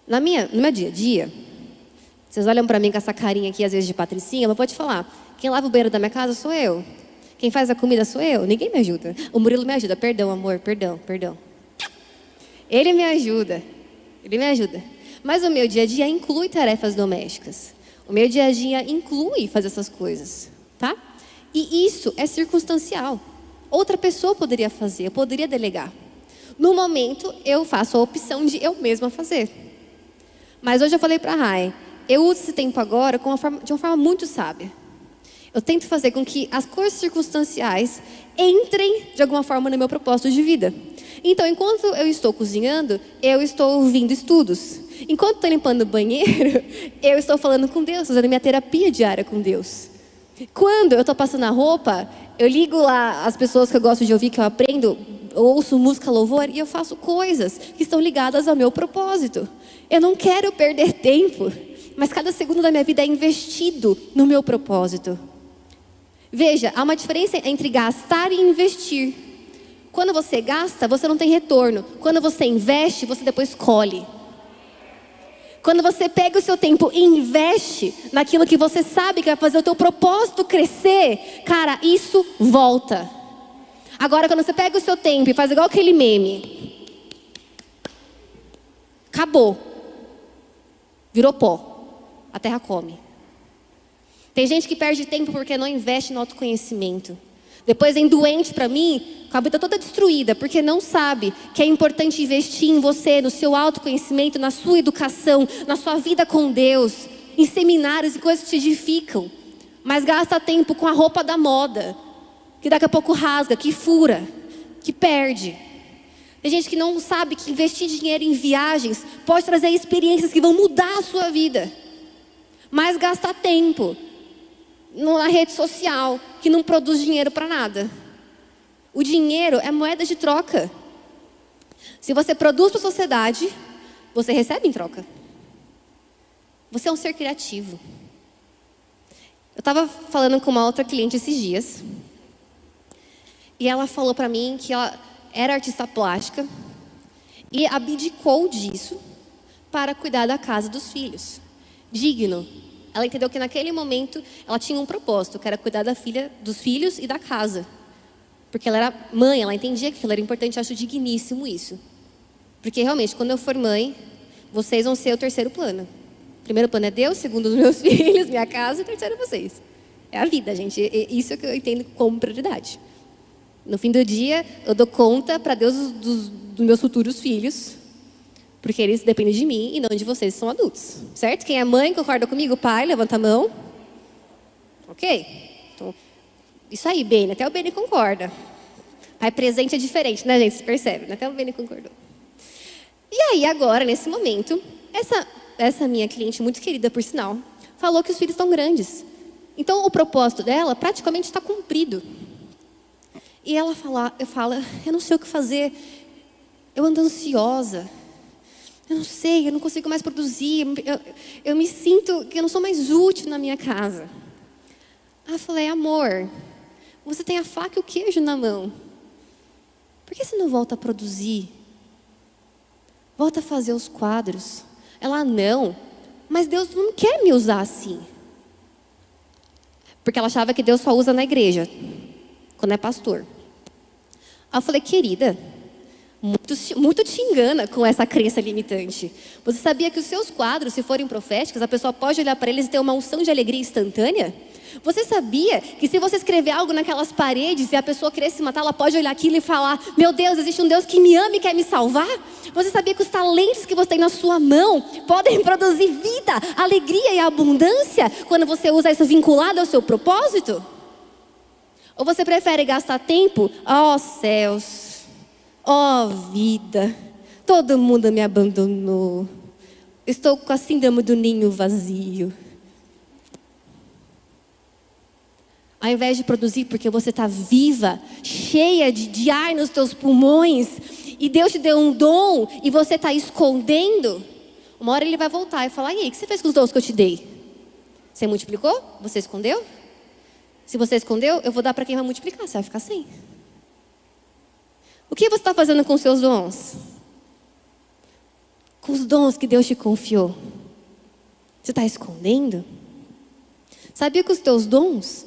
No meu dia a dia, vocês olham pra mim com essa carinha aqui, às vezes de patricinha, mas vou te falar. Quem lava o banheiro da minha casa sou eu. Quem faz a comida sou eu. Ninguém me ajuda. O Murilo me ajuda. Perdão, amor, perdão. Ele me ajuda. Mas o meu dia a dia inclui tarefas domésticas. O meu dia a dia inclui fazer essas coisas, tá? E isso é circunstancial. Outra pessoa poderia fazer, eu poderia delegar. No momento, eu faço a opção de eu mesma fazer. Mas hoje eu falei para a Rai, eu uso esse tempo agora de uma forma muito sábia. Eu tento fazer com que as coisas circunstanciais entrem de alguma forma no meu propósito de vida. Então, enquanto eu estou cozinhando, eu estou ouvindo estudos. Enquanto estou limpando o banheiro, eu estou falando com Deus, fazendo minha terapia diária com Deus. Quando eu estou passando a roupa, eu ligo lá as pessoas que eu gosto de ouvir, que eu aprendo, eu ouço música, louvor, e eu faço coisas que estão ligadas ao meu propósito. Eu não quero perder tempo, mas cada segundo da minha vida é investido no meu propósito. Veja, há uma diferença entre gastar e investir. Quando você gasta, você não tem retorno. Quando você investe, você depois colhe. Quando você pega o seu tempo e investe naquilo que você sabe que vai fazer o teu propósito crescer, cara, isso volta. Agora, quando você pega o seu tempo e faz igual aquele meme, acabou. Virou pó. A terra come. Tem gente que perde tempo porque não investe no autoconhecimento. Depois vem doente para mim, com a vida toda destruída, porque não sabe que é importante investir em você, no seu autoconhecimento, na sua educação, na sua vida com Deus, em seminários e coisas que te edificam. Mas gasta tempo com a roupa da moda, que daqui a pouco rasga, que fura, que perde. Tem gente que não sabe que investir dinheiro em viagens pode trazer experiências que vão mudar a sua vida. Mas gasta tempo na rede social, que não produz dinheiro para nada. O dinheiro é moeda de troca. Se você produz para a sociedade, você recebe em troca. Você é um ser criativo. Eu estava falando com uma outra cliente esses dias, e ela falou para mim que ela era artista plástica e abdicou disso para cuidar da casa dos filhos. Digno. Ela entendeu que naquele momento ela tinha um propósito, que era cuidar da filha, dos filhos e da casa. Porque ela era mãe, ela entendia que aquilo era importante, eu acho digníssimo isso. Porque realmente, quando eu for mãe, vocês vão ser o terceiro plano. O primeiro plano é Deus, segundo os meus filhos, minha casa, e o terceiro é vocês. É a vida, gente. Isso é que eu entendo como prioridade. No fim do dia, eu dou conta para Deus dos meus futuros filhos, porque eles dependem de mim e não de vocês que são adultos. Certo? Quem é mãe concorda comigo? Pai, levanta a mão. Ok? Então, isso aí, Beni. Até o Beni concorda. Pai presente é diferente, né, gente? Vocês percebem? Até o Beni concordou. E aí, agora, nesse momento, essa minha cliente, muito querida, por sinal, falou que os filhos estão grandes. Então, o propósito dela praticamente está cumprido. E ela fala, eu não sei o que fazer. Eu ando ansiosa. Eu não sei, eu não consigo mais produzir. Eu me sinto que eu não sou mais útil na minha casa. Aí eu falei, amor, você tem a faca e o queijo na mão. Por que você não volta a produzir? Volta a fazer os quadros. Ela, não, mas Deus não quer me usar assim. Porque ela achava que Deus só usa na igreja, quando é pastor. Aí eu falei, querida, muito te engana com essa crença limitante. Você sabia que os seus quadros, se forem proféticos, a pessoa pode olhar para eles e ter uma unção de alegria instantânea? Você sabia que se você escrever algo naquelas paredes e a pessoa querer se matar, ela pode olhar aquilo e falar: meu Deus, existe um Deus que me ama e quer me salvar? Você sabia que os talentos que você tem na sua mão podem produzir vida, alegria e abundância quando você usa isso vinculado ao seu propósito? Ou você prefere gastar tempo? Oh céus, oh vida, todo mundo me abandonou. Estou com a síndrome do ninho vazio. Ao invés de produzir porque você está viva, cheia de ar nos teus pulmões, e Deus te deu um dom e você está escondendo, uma hora Ele vai voltar e falar: e aí, o que você fez com os dons que eu te dei? Você multiplicou? Você escondeu? Se você escondeu, eu vou dar para quem vai multiplicar, você vai ficar sem. O que você está fazendo com os seus dons? Com os dons que Deus te confiou? Você está escondendo? Sabia que os teus dons,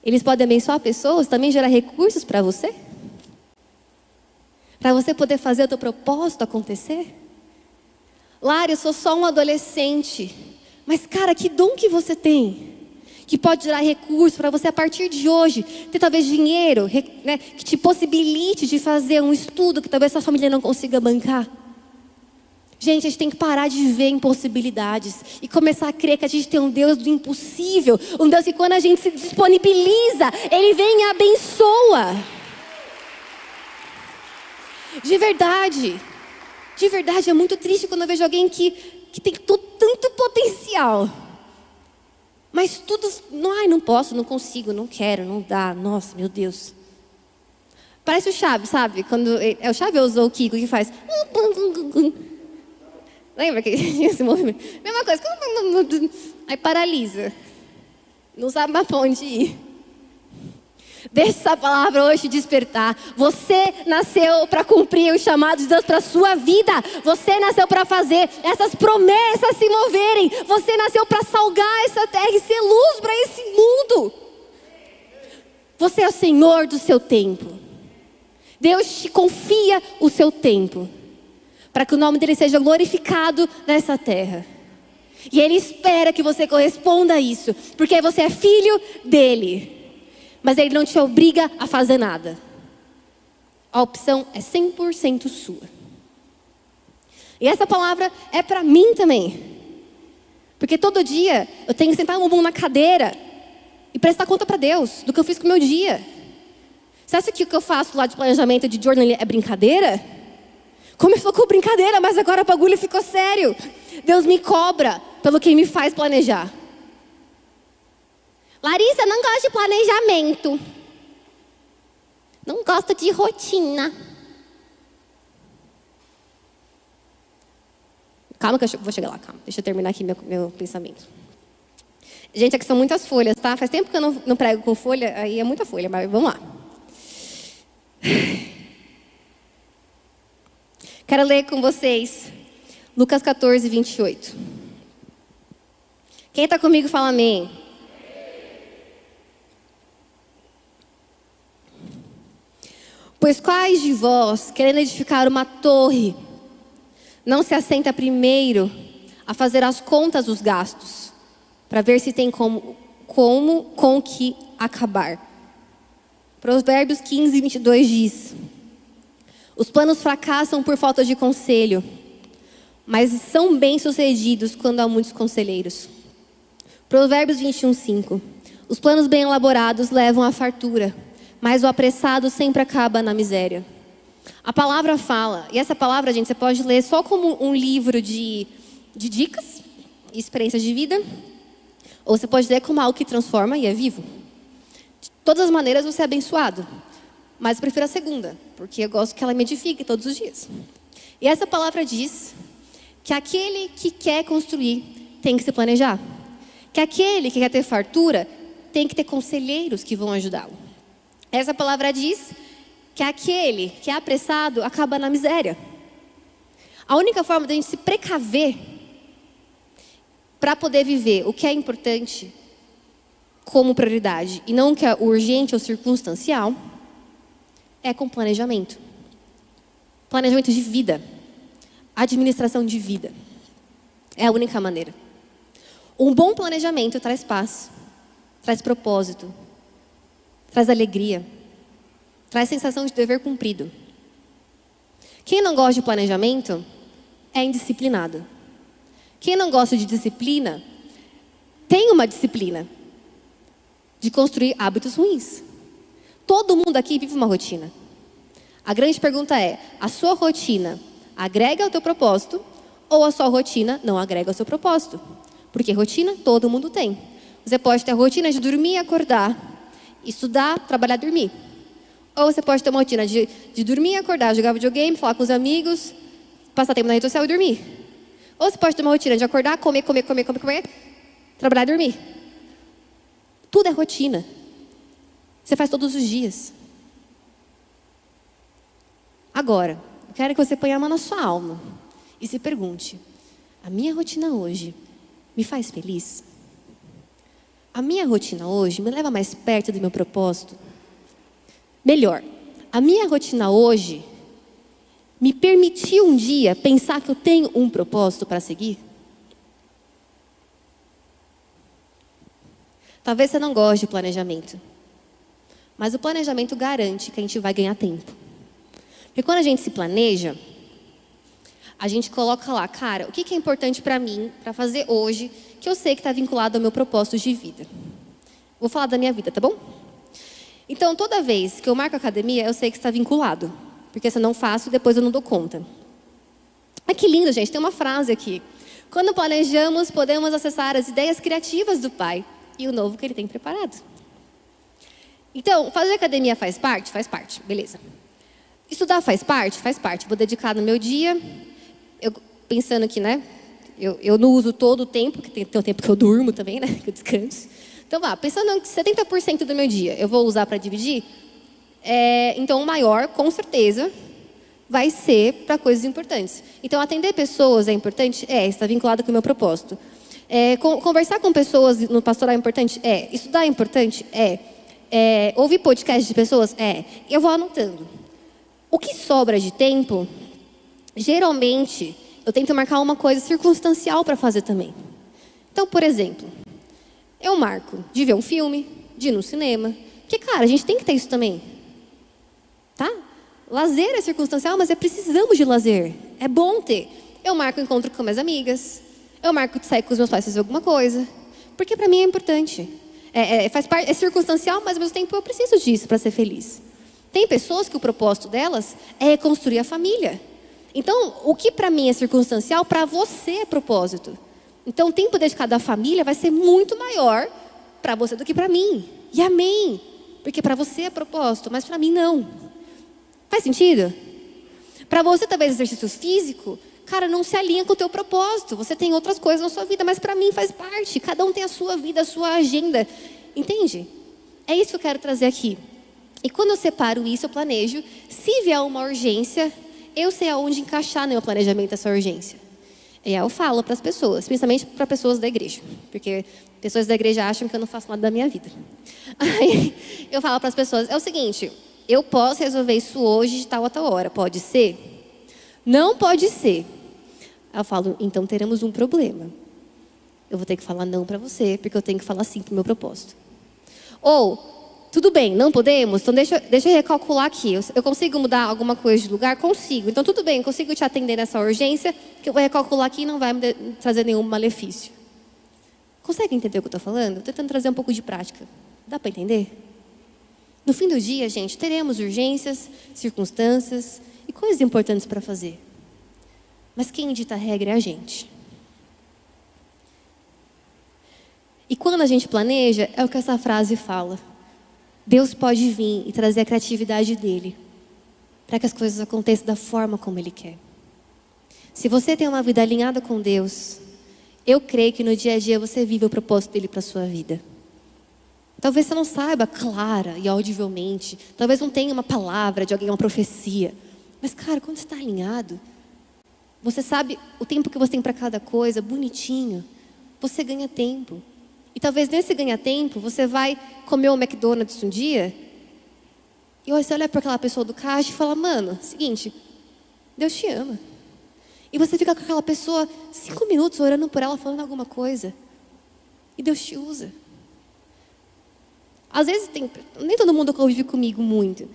eles podem abençoar pessoas, também gerar recursos para você? Para você poder fazer o teu propósito acontecer? Lara, eu sou só um adolescente. Mas cara, que dom que você tem, que pode gerar recursos para você a partir de hoje, ter talvez dinheiro, né, que te possibilite de fazer um estudo que talvez sua família não consiga bancar. Gente, a gente tem que parar de ver impossibilidades e começar a crer que a gente tem um Deus do impossível. Um Deus que quando a gente se disponibiliza, Ele vem e abençoa. De verdade é muito triste quando eu vejo alguém que tem tanto potencial. Mas tudo, não posso, não consigo, não quero, não dá. Nossa, meu Deus. Parece o Chaves, sabe? Quando é o Chaves ou o Kiko que faz... Lembra que tinha esse movimento? Mesma coisa. Aí paralisa. Não sabe mais para onde ir. Deixa essa palavra hoje despertar. Você nasceu para cumprir o chamado de Deus para a sua vida. Você nasceu para fazer essas promessas se moverem. Você nasceu para salgar essa terra e ser luz para esse mundo. Você é o Senhor do seu tempo. Deus te confia o seu tempo, para que o nome dele seja glorificado nessa terra. E Ele espera que você corresponda a isso, porque você é filho dele. Mas Ele não te obriga a fazer nada. A opção é 100% sua. E essa palavra é para mim também. Porque todo dia eu tenho que sentar o bumbum na cadeira e prestar conta para Deus do que eu fiz com o meu dia. Você acha que o que eu faço lá de planejamento de journaling é brincadeira? Começou com brincadeira, mas agora o bagulho ficou sério. Deus me cobra pelo que me faz planejar. Larissa, não gosto de planejamento. Não gosto de rotina. Calma que eu vou chegar lá, calma. Deixa eu terminar aqui meu pensamento. Gente, aqui são muitas folhas, tá? Faz tempo que eu não prego com folha, aí é muita folha, mas vamos lá. Quero ler com vocês Lucas 14, 28. Quem está comigo fala amém. Pois quais de vós, querendo edificar uma torre, não se assenta primeiro a fazer as contas dos gastos, para ver se tem com que acabar? Provérbios 15, 22 diz: os planos fracassam por falta de conselho, mas são bem-sucedidos quando há muitos conselheiros. Provérbios 21, 5. Os planos bem elaborados levam à fartura, mas o apressado sempre acaba na miséria. A palavra fala, e essa palavra, gente, você pode ler só como um livro de dicas e experiências de vida, ou você pode ler como algo que transforma e é vivo. De todas as maneiras você é abençoado, mas eu prefiro a segunda, porque eu gosto que ela me edifique todos os dias. E essa palavra diz que aquele que quer construir tem que se planejar, que aquele que quer ter fartura tem que ter conselheiros que vão ajudá-lo. Essa palavra diz que aquele que é apressado acaba na miséria. A única forma de a gente se precaver para poder viver o que é importante como prioridade e não o que é urgente ou circunstancial é com planejamento. Planejamento de vida. Administração de vida. É a única maneira. Um bom planejamento traz paz, traz propósito, traz alegria, traz sensação de dever cumprido. Quem não gosta de planejamento é indisciplinado. Quem não gosta de disciplina, tem uma disciplina de construir hábitos ruins. Todo mundo aqui vive uma rotina. A grande pergunta é, a sua rotina agrega ao teu propósito ou a sua rotina não agrega ao seu propósito? Porque rotina todo mundo tem. Você pode ter a rotina de dormir e acordar, estudar, trabalhar, dormir. Ou você pode ter uma rotina de dormir, acordar, jogar videogame, falar com os amigos, passar tempo na rede social e dormir. Ou você pode ter uma rotina de acordar, comer, trabalhar e dormir. Tudo é rotina. Você faz todos os dias. Agora, eu quero que você ponha a mão na sua alma e se pergunte, a minha rotina hoje me faz feliz? A minha rotina hoje me leva mais perto do meu propósito? Melhor, a minha rotina hoje me permitiu um dia pensar que eu tenho um propósito para seguir? Talvez você não goste de planejamento, mas o planejamento garante que a gente vai ganhar tempo. Porque quando a gente se planeja, a gente coloca lá, cara, o que é importante para mim, para fazer hoje, que eu sei que está vinculado ao meu propósito de vida. Vou falar da minha vida, tá bom? Então, toda vez que eu marco academia, eu sei que está vinculado. Porque se eu não faço, depois eu não dou conta. Ai, que lindo, gente. Tem uma frase aqui. Quando planejamos, podemos acessar as ideias criativas do Pai e o novo que Ele tem preparado. Então, fazer academia faz parte? Faz parte, beleza. Estudar faz parte? Faz parte. Vou dedicar no meu dia, pensando que, né, eu não uso todo o tempo, porque tem o tempo que eu durmo também, né, que eu descanso. Então, pensando que 70% do meu dia eu vou usar para dividir, então o maior, com certeza, vai ser para coisas importantes. Então, atender pessoas é importante? Está vinculado com o meu propósito. Conversar com pessoas no pastoral é importante? Estudar é importante? Ouvir podcast de pessoas? Eu vou anotando. O que sobra de tempo, geralmente, eu tento marcar uma coisa circunstancial para fazer também. Então, por exemplo, eu marco de ver um filme, de ir no cinema. Porque, cara, a gente tem que ter isso também. Tá? Lazer é circunstancial, mas precisamos de lazer. É bom ter. Eu marco encontro com minhas amigas. Eu marco de sair com os meus pais fazer alguma coisa. Porque para mim é importante. Faz parte, é circunstancial, mas ao mesmo tempo eu preciso disso para ser feliz. Tem pessoas que o propósito delas é reconstruir a família. Então, o que para mim é circunstancial, para você é propósito. Então, o tempo dedicado à família vai ser muito maior para você do que para mim. E amém. Porque para você é propósito, mas para mim não. Faz sentido? Para você, talvez, exercício físico, cara, não se alinha com o teu propósito. Você tem outras coisas na sua vida, mas para mim faz parte. Cada um tem a sua vida, a sua agenda. Entende? É isso que eu quero trazer aqui. E quando eu separo isso, eu planejo. Se vier uma urgência, eu sei aonde encaixar no meu planejamento essa urgência. E aí eu falo para as pessoas, principalmente para pessoas da igreja. Porque pessoas da igreja acham que eu não faço nada da minha vida. Aí eu falo para as pessoas, é o seguinte, eu posso resolver isso hoje de tal a tal hora. Pode ser? Não pode ser. Aí eu falo, então teremos um problema. Eu vou ter que falar não para você, porque eu tenho que falar sim para o meu propósito. Ou, tudo bem, não podemos? Então deixa eu recalcular aqui. Eu consigo mudar alguma coisa de lugar? Consigo. Então tudo bem, eu consigo te atender nessa urgência, que eu vou recalcular aqui e não vai me trazer nenhum malefício. Consegue entender o que eu estou falando? Estou tentando trazer um pouco de prática. Dá para entender? No fim do dia, gente, teremos urgências, circunstâncias e coisas importantes para fazer. Mas quem dita a regra é a gente. E quando a gente planeja, é o que essa frase fala. Deus pode vir e trazer a criatividade dele para que as coisas aconteçam da forma como Ele quer. Se você tem uma vida alinhada com Deus, eu creio que no dia a dia você vive o propósito dele para a sua vida. Talvez você não saiba clara e audivelmente, talvez não tenha uma palavra de alguém, uma profecia. Mas, cara, quando você está alinhado, você sabe o tempo que você tem para cada coisa, bonitinho, você ganha tempo. E talvez nesse ganha-tempo, você vai comer o McDonald's um dia, e você olha para aquela pessoa do caixa e fala, mano, seguinte, Deus te ama. E você fica com aquela pessoa 5 minutos orando por ela, falando alguma coisa. E Deus te usa. Às vezes, nem todo mundo convive comigo muito.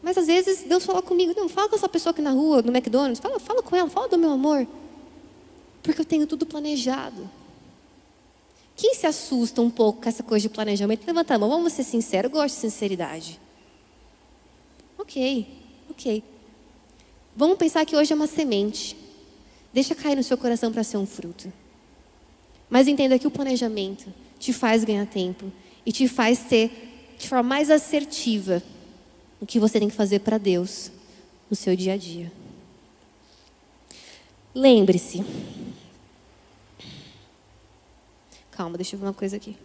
Mas às vezes Deus fala comigo, não, fala com essa pessoa aqui na rua, no McDonald's, fala com ela, fala do meu amor. Porque eu tenho tudo planejado. Quem se assusta um pouco com essa coisa de planejamento? Levanta a mão, vamos ser sinceros, eu gosto de sinceridade. Ok. Vamos pensar que hoje é uma semente. Deixa cair no seu coração para ser um fruto. Mas entenda que o planejamento te faz ganhar tempo e te faz ser de forma mais assertiva o que você tem que fazer para Deus no seu dia a dia. Lembre-se. Calma, deixa eu ver uma coisa aqui.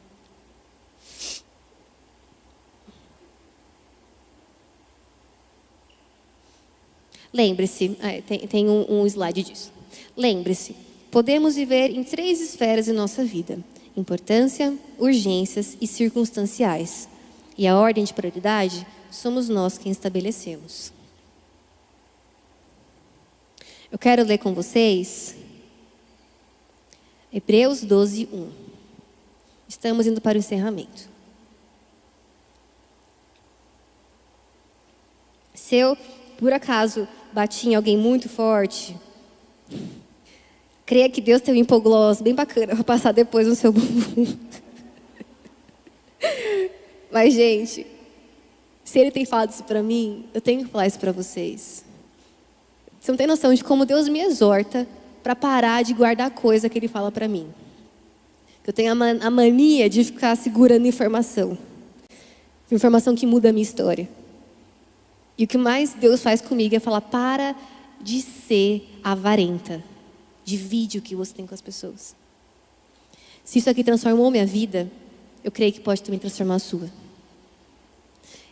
Lembre-se, tem um slide disso. Lembre-se, podemos viver em 3 esferas em nossa vida: importância, urgências e circunstanciais. E a ordem de prioridade somos nós quem estabelecemos. Eu quero ler com vocês Hebreus 12, 1. Estamos indo para o encerramento. Se eu, por acaso, bati em alguém muito forte, creia que Deus tem um hipoglós bem bacana para passar depois no seu bumbum. Mas, gente, se Ele tem falado isso para mim, eu tenho que falar isso para vocês. Você não tem noção de como Deus me exorta para parar de guardar coisa que Ele fala para mim. Eu tenho a mania de ficar segurando informação. Informação que muda a minha história. E o que mais Deus faz comigo é falar: para de ser avarenta. Divide o que você tem com as pessoas. Se isso aqui transformou minha vida, eu creio que pode também transformar a sua.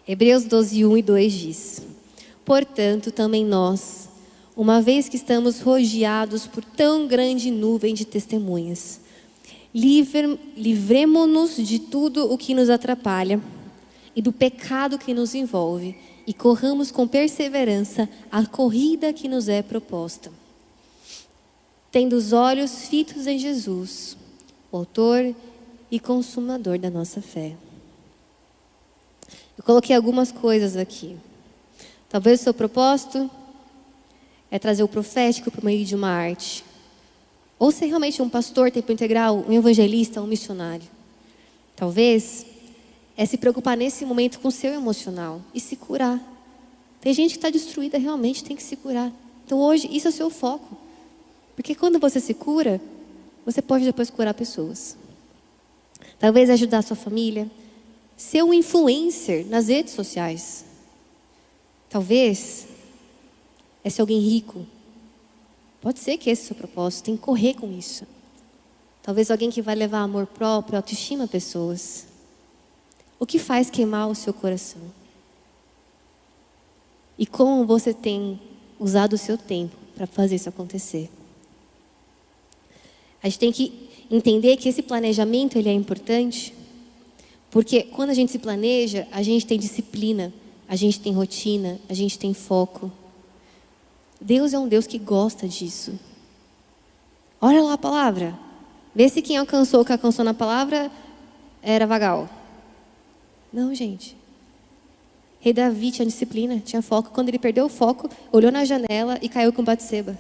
Hebreus 12, 1 e 2 diz: portanto, também nós, uma vez que estamos rodeados por tão grande nuvem de testemunhas, livremo-nos de tudo o que nos atrapalha e do pecado que nos envolve, e corramos com perseverança a corrida que nos é proposta, tendo os olhos fitos em Jesus, o autor e consumador da nossa fé. Eu coloquei algumas coisas aqui. Talvez o seu propósito é trazer o profético por meio de uma arte. Ou ser realmente um pastor tempo integral, um evangelista, um missionário. Talvez é se preocupar nesse momento com o seu emocional e se curar. Tem gente que está destruída, realmente tem que se curar. Então hoje isso é o seu foco. Porque quando você se cura, você pode depois curar pessoas. Talvez ajudar a sua família, ser um influencer nas redes sociais. Talvez é ser alguém rico. Pode ser que esse é o seu propósito, tem que correr com isso. Talvez alguém que vai levar amor próprio, autoestima a pessoas. O que faz queimar o seu coração? E como você tem usado o seu tempo para fazer isso acontecer? A gente tem que entender que esse planejamento ele é importante, porque quando a gente se planeja, a gente tem disciplina, a gente tem rotina, a gente tem foco. Deus é um Deus que gosta disso. Olha lá a palavra. Vê se quem alcançou o que alcançou na palavra era vagal. Não, gente. Rei Davi tinha disciplina, tinha foco. Quando ele perdeu o foco, olhou na janela e caiu com Batseba.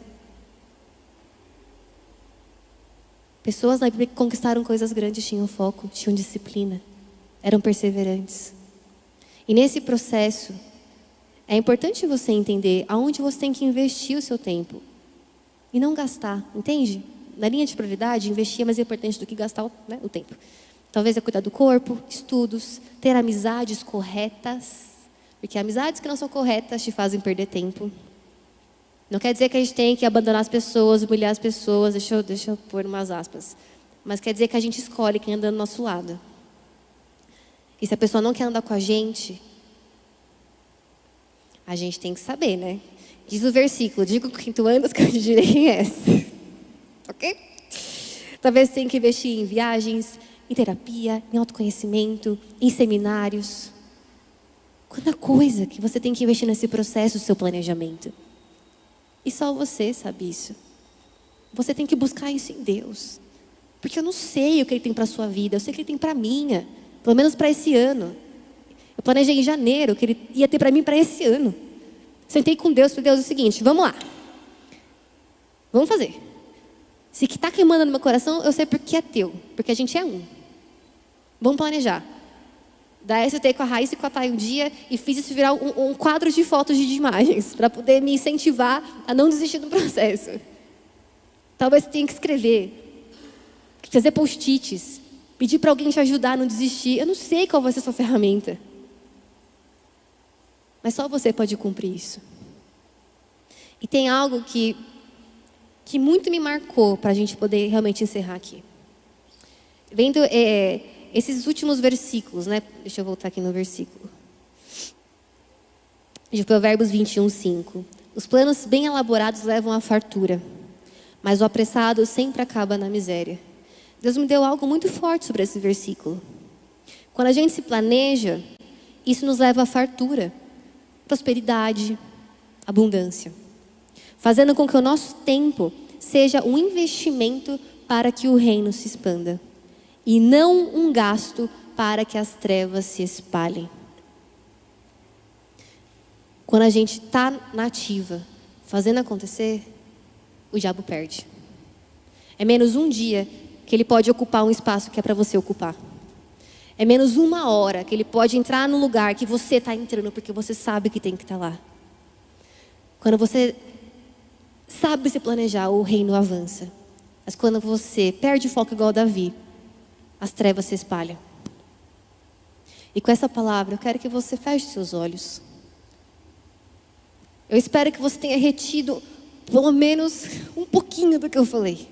Pessoas na Bíblia que conquistaram coisas grandes tinham foco, tinham disciplina, eram perseverantes. E nesse processo, é importante você entender aonde você tem que investir o seu tempo. E não gastar, entende? Na linha de prioridade, investir é mais importante do que gastar o tempo. Talvez é cuidar do corpo, estudos, ter amizades corretas. Porque amizades que não são corretas te fazem perder tempo. Não quer dizer que a gente tem que abandonar as pessoas, humilhar as pessoas, deixa eu pôr umas aspas. Mas quer dizer que a gente escolhe quem anda do nosso lado. E se a pessoa não quer andar com a gente tem que saber, né? Diz o versículo: digo com quem tu andas, que eu te direi quem és. Ok? Talvez você tenha que investir em viagens, em terapia, em autoconhecimento, em seminários. Quanta coisa que você tem que investir nesse processo do seu planejamento. E só você sabe isso. Você tem que buscar isso em Deus. Porque eu não sei o que Ele tem para a sua vida, eu sei o que Ele tem para a minha. Pelo menos para esse ano. Eu planejei em janeiro que ele ia ter para mim para esse ano. Sentei com Deus, falei, Deus, é o seguinte, vamos lá. Vamos fazer. Se que está queimando no meu coração, eu sei porque é teu. Porque a gente é um. Vamos planejar. Daí eu sentei com a Raíssa e com a Thay um dia e fiz isso virar um quadro de fotos de imagens. Para poder me incentivar a não desistir do processo. Talvez você tenha que escrever. Fazer post-its. Pedir para alguém te ajudar a não desistir. Eu não sei qual vai ser a sua ferramenta. Mas só você pode cumprir isso. E tem algo que muito me marcou para a gente poder realmente encerrar aqui. Vendo esses últimos versículos, né? Deixa eu voltar aqui no versículo. De Provérbios 21:5. Os planos bem elaborados levam à fartura, mas o apressado sempre acaba na miséria. Deus me deu algo muito forte sobre esse versículo. Quando a gente se planeja, isso nos leva à fartura, prosperidade, abundância. Fazendo com que o nosso tempo seja um investimento para que o reino se expanda. E não um gasto para que as trevas se espalhem. Quando a gente está na ativa, fazendo acontecer, o diabo perde. É menos um dia que ele pode ocupar um espaço que é para você ocupar. É menos uma hora que ele pode entrar no lugar que você está entrando, porque você sabe que tem que estar lá. Quando você sabe se planejar, o reino avança. Mas quando você perde o foco igual Davi, as trevas se espalham. E com essa palavra, eu quero que você feche seus olhos. Eu espero que você tenha retido pelo menos um pouquinho do que eu falei.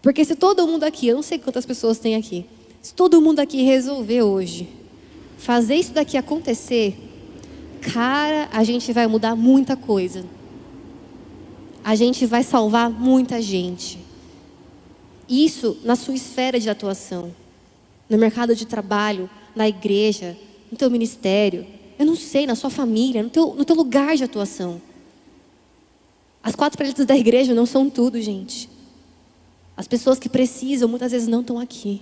Porque se todo mundo aqui, eu não sei quantas pessoas tem aqui, se todo mundo aqui resolver hoje fazer isso daqui acontecer, cara, a gente vai mudar muita coisa. A gente vai salvar muita gente. Isso na sua esfera de atuação, no mercado de trabalho, na igreja, no teu ministério, eu não sei, na sua família, no teu lugar de atuação. As 4 paredes da igreja não são tudo, gente. As pessoas que precisam muitas vezes não estão aqui,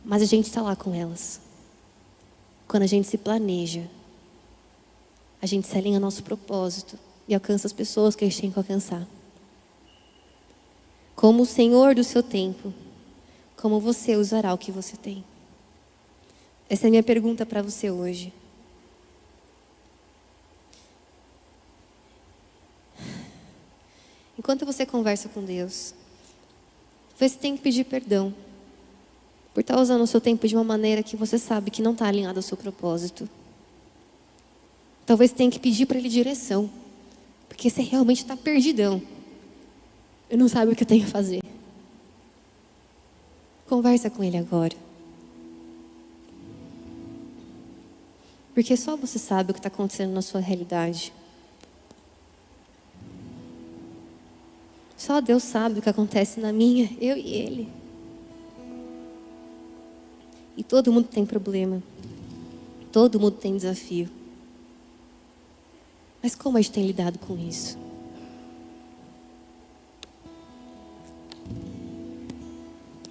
mas a gente está lá com elas. Quando a gente se planeja, a gente se alinha ao nosso propósito e alcança as pessoas que a gente tem que alcançar. Como o Senhor do seu tempo, como você usará o que você tem? Essa é a minha pergunta para você hoje. Enquanto você conversa com Deus, você tem que pedir perdão por estar usando o seu tempo de uma maneira que você sabe que não está alinhada ao seu propósito. Talvez tenha que pedir para Ele direção, porque você realmente está perdidão. Eu não sabe o que eu tenho que fazer. Conversa com Ele agora. Porque só você sabe o que está acontecendo na sua realidade. Só Deus sabe o que acontece na minha, eu e Ele. E todo mundo tem problema. Todo mundo tem desafio. Mas como a gente tem lidado com isso?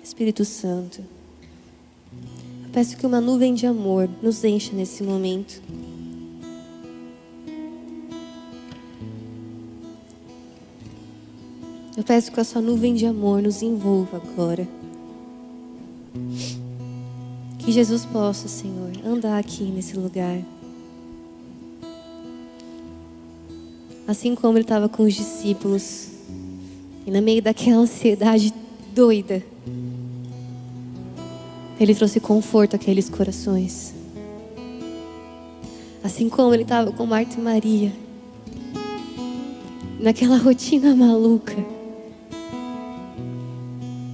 Espírito Santo, eu peço que uma nuvem de amor nos encha nesse momento. Eu peço que a sua nuvem de amor nos envolva agora. Que Jesus possa, Senhor, andar aqui nesse lugar. Assim como Ele estava com os discípulos. E no meio daquela ansiedade doida, Ele trouxe conforto àqueles corações. Assim como Ele estava com Marta e Maria. Naquela rotina maluca,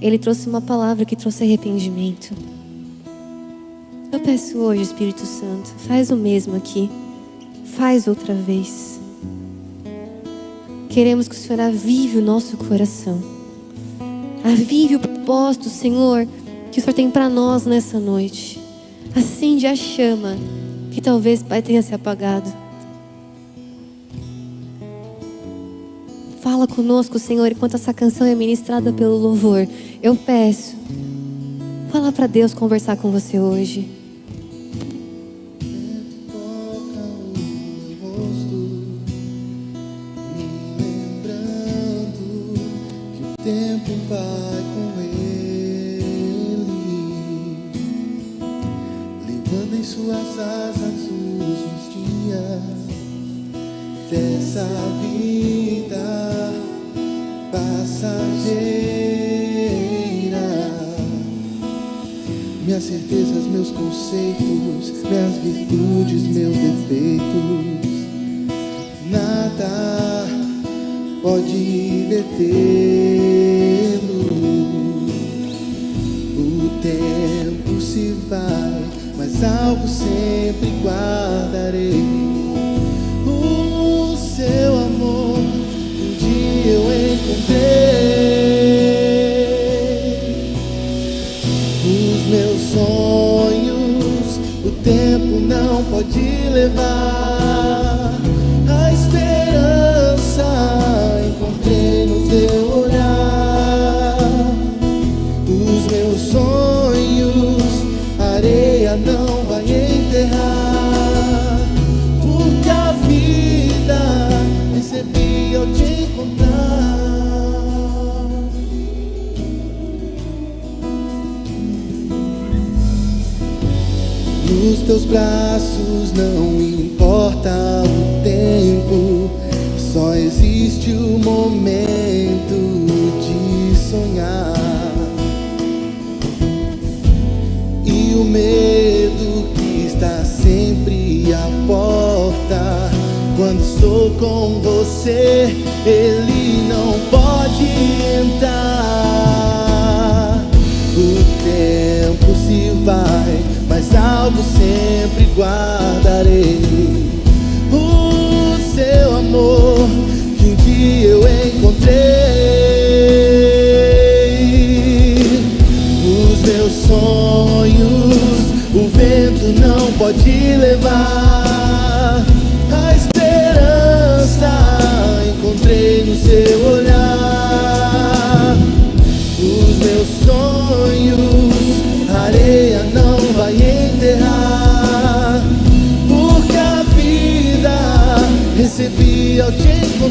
Ele trouxe uma palavra que trouxe arrependimento. Eu peço hoje, Espírito Santo, faz o mesmo aqui. Faz outra vez. Queremos que o Senhor avive o nosso coração. Avive o propósito, Senhor, que o Senhor tem para nós nessa noite. Acende a chama que talvez, Pai, tenha se apagado. Fala conosco, Senhor, enquanto essa canção é ministrada pelo louvor. Eu peço, fala para Deus conversar com você hoje. suas asas os dias dessa vida passageira. Minhas certezas, meus conceitos, minhas virtudes, meus defeitos, nada pode detê-lo. O tempo se vai, mas algo sempre guardarei. O seu amor, um dia eu encontrei. Os meus sonhos, o tempo não pode levar. A esperança encontrei no teu olhar. Os meus sonhos, a areia não vai enterrar, porque a vida recebi ao te encontrar. Nos teus braços não importa o tempo, só existe o momento de sonhar. E o medo que está sempre à porta, quando estou com você, ele não pode entrar. O tempo se vai, mas algo sempre guardarei. O seu amor, que um dia eu encontrei. Os meus sonhos, o vento não pode levar. A esperança encontrei no seu olhar. Os meus sonhos, a areia não vai enterrar, porque a vida recebi ao te encontrar.